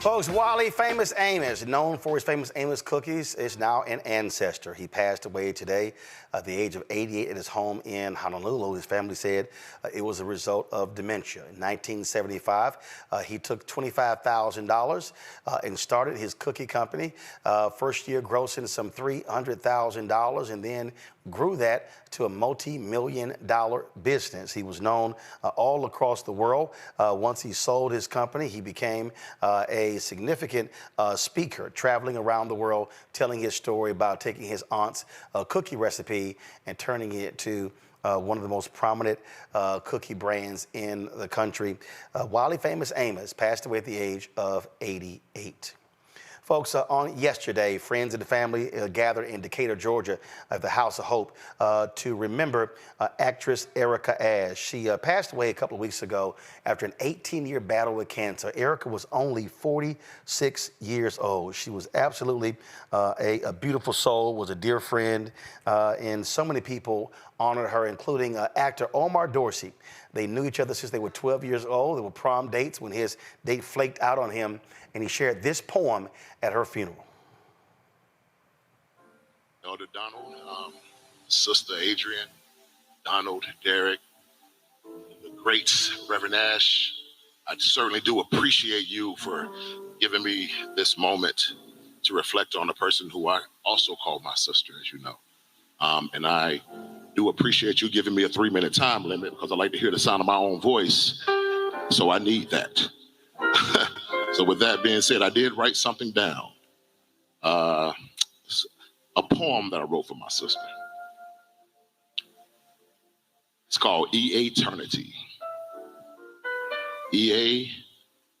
Folks, Wally Famous Amos, known for his famous Amos cookies, is now an ancestor. He passed away today at the age of 88 at his home in Honolulu. His family said it was a result of dementia. In 1975, he took $25,000 and started his cookie company. First year grossing some $300,000 and then grew that to a multi-million-dollar business. He was known all across the world. Once he sold his company, he became a significant speaker, traveling around the world, telling his story about taking his aunt's cookie recipe and turning it to one of the most prominent cookie brands in the country. Wally Famous Amos passed away at the age of 88. Folks, on yesterday, friends and the family gathered in Decatur, Georgia, at the House of Hope to remember actress Erica Ashe. She passed away a couple of weeks ago after an 18-year battle with cancer. Erica was only 46 years old. She was absolutely a beautiful soul, was a dear friend, and so many people honored her, including actor Omar Dorsey. They knew each other since they were 12 years old. They were prom dates when his date flaked out on him, and he shared this poem at her funeral. Elder Donald, Sister Adrian, Donald, Derek, the great Reverend Ashe, I certainly do appreciate you for giving me this moment to reflect on a person who I also call my sister, as you know. And I do appreciate you giving me a 3-minute time limit because I like to hear the sound of my own voice. So I need that. So with that being said, I did write something down. A poem that I wrote for my sister. It's called Eternity. EA,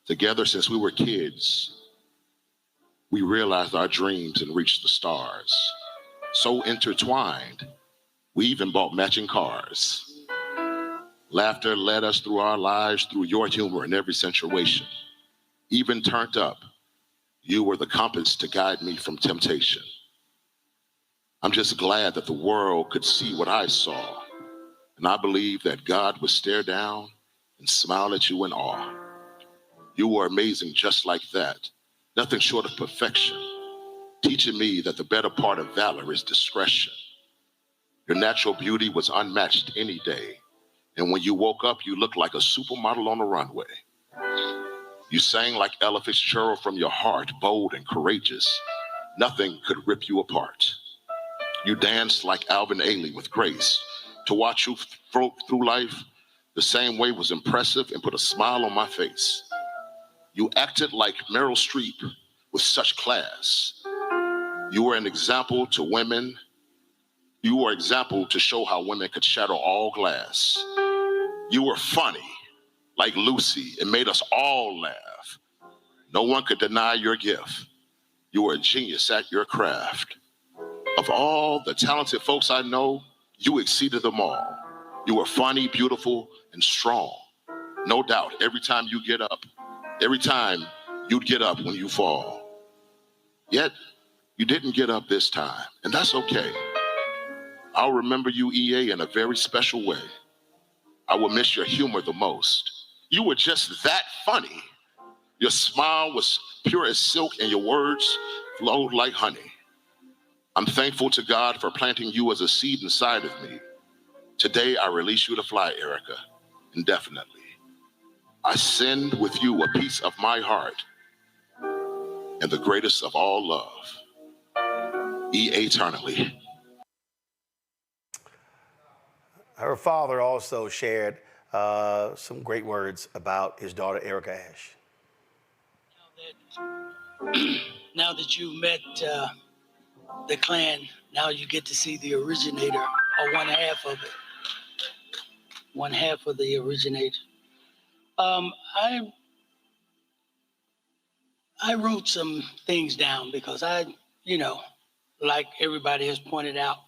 together since we were kids, we realized our dreams and reached the stars. So intertwined, we even bought matching cars. Laughter led us through our lives, through your humor in every situation. Even turned up, you were the compass to guide me from temptation. I'm just glad that the world could see what I saw. And I believe that God would stare down and smile at you in awe. You were amazing just like that. Nothing short of perfection. Teaching me that the better part of valor is discretion. Your natural beauty was unmatched any day. And when you woke up, you looked like a supermodel on the runway. You sang like Ella Fitzgerald from your heart, bold and courageous. Nothing could rip you apart. You danced like Alvin Ailey with grace. To watch you through life the same way was impressive and put a smile on my face. You acted like Meryl Streep with such class. You were an example to women. You were an example to show how women could shatter all glass. You were funny, like Lucy, and made us all laugh. No one could deny your gift. You were a genius at your craft. Of all the talented folks I know, you exceeded them all. You were funny, beautiful, and strong. No doubt, every time you'd get up when you fall. Yet, you didn't get up this time, and that's okay. I'll remember you, EA, in a very special way. I will miss your humor the most. You were just that funny. Your smile was pure as silk, and your words flowed like honey. I'm thankful to God for planting you as a seed inside of me. Today, I release you to fly, Erica, indefinitely. I send with you a piece of my heart and the greatest of all love, eternally. Her father also shared some great words about his daughter, Erica Ash. Now that you've met the Klan, now you get to see the originator, or one half of it. One half of the originator. I wrote some things down because like everybody has pointed out,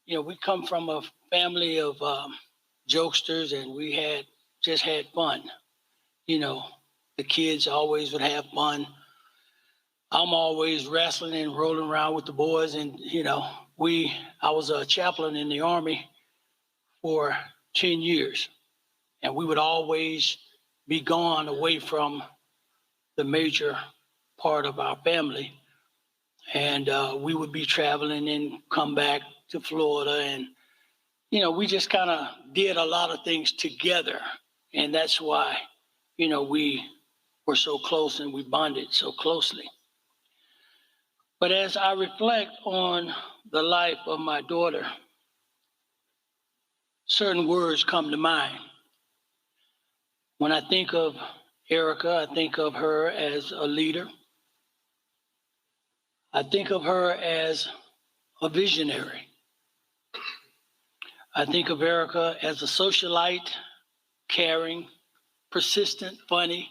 we come from a family of jokesters, and we had fun. The kids always would have fun. I'm always wrestling and rolling around with the boys, and I was a chaplain in the Army for 10 years, and we would always be gone away from the major part of our family, and we would be traveling and come back to Florida, and we just kind of did a lot of things together, and that's why we were so close and we bonded so closely. But as I reflect on the life of my daughter, certain words come to mind. When I think of Erica, I think of her as a leader. I think of her as a visionary. I think of Erica as a socialite, caring, persistent, funny.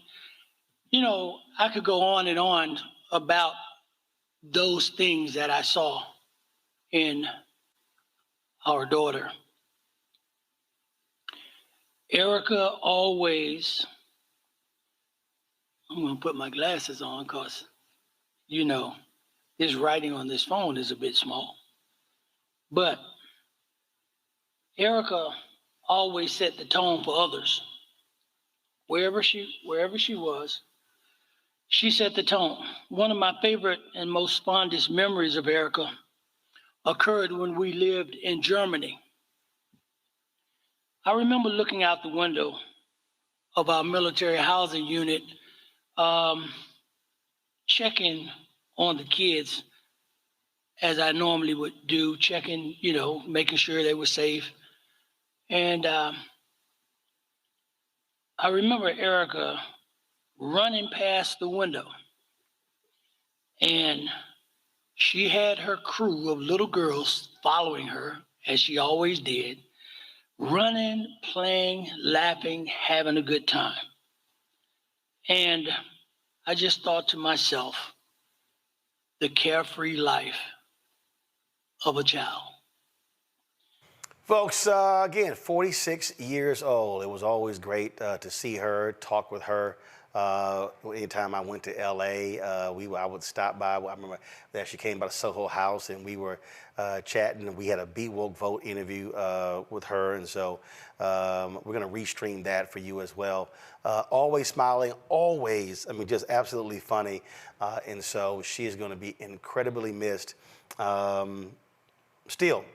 I could go on and on about those things that I saw in our daughter. Erica always, I'm going to put my glasses on because, this writing on this phone is a bit small. But Erica always set the tone for others. Wherever she was, she set the tone. One of my favorite and most fondest memories of Erica occurred when we lived in Germany. I remember looking out the window of our military housing unit, checking on the kids as I normally would do, checking, making sure they were safe. And I remember Erica running past the window, and she had her crew of little girls following her, as she always did, running, playing, laughing, having a good time. And I just thought to myself, the carefree life of a child. Folks, again, 46 years old. It was always great to see her, talk with her. Anytime I went to L.A., I would stop by. I remember that she came by the Soho House, and we were chatting. And we had a Be Woke Vote interview with her, and so we're going to restream that for you as well. Always smiling, always, just absolutely funny. And so she is going to be incredibly missed. Still,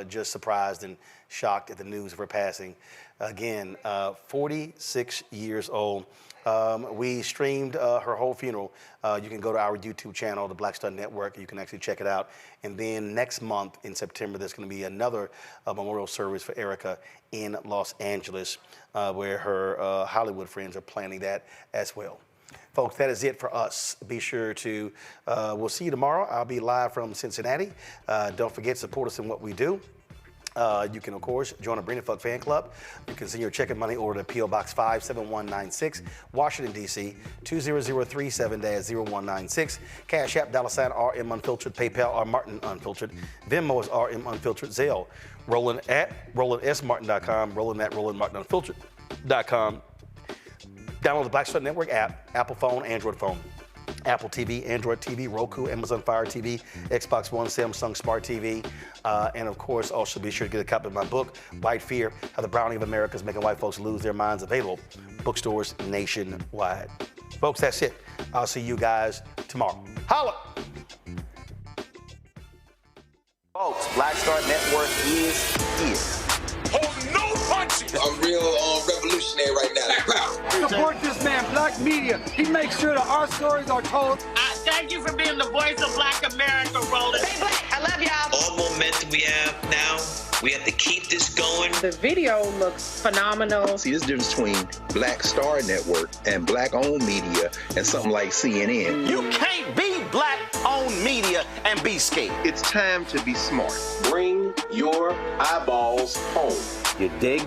just surprised and shocked at the news of her passing. Again, 46 years old. We streamed her whole funeral. You can go to our YouTube channel, the Black Star Network. You can actually check it out. And then next month in September, there's going to be another memorial service for Erica in Los Angeles, where her Hollywood friends are planning that as well. Folks, that is it for us. Be sure to, we'll see you tomorrow. I'll be live from Cincinnati. Don't forget to support us in what we do. You can, of course, join the Bring the Fuck fan club. You can send your check and money order to P.O. Box 57196, Washington, D.C., 20037-0196. Cash App, $RM Unfiltered, PayPal, R Martin Unfiltered. Venmo is RM Unfiltered, Zelle. Roland at RolandSMartin.com, Roland at RolandMartinUnfiltered.com. Download the Black Star Network app, Apple phone, Android phone. Apple TV, Android TV, Roku, Amazon Fire TV, Xbox One, Samsung Smart TV, and of course, also be sure to get a copy of my book, White Fear, How the Browning of America is Making White Folks Lose Their Minds, available bookstores nationwide. Folks, that's it. I'll see you guys tomorrow. Holla! Folks, Black Star Network is here. Hold no punches! I'm real revolutionary right now. Support this man, Black Media. He makes sure that our stories are told. Thank you for being the voice of Black America, Roland. Stay black. I love y'all. All momentum we have now, we have to keep this going. The video looks phenomenal. See, this difference between Black Star Network and Black-owned media and something like CNN. You can't be Black-owned media and be scared. It's time to be smart. Bring your eyeballs home. You dig?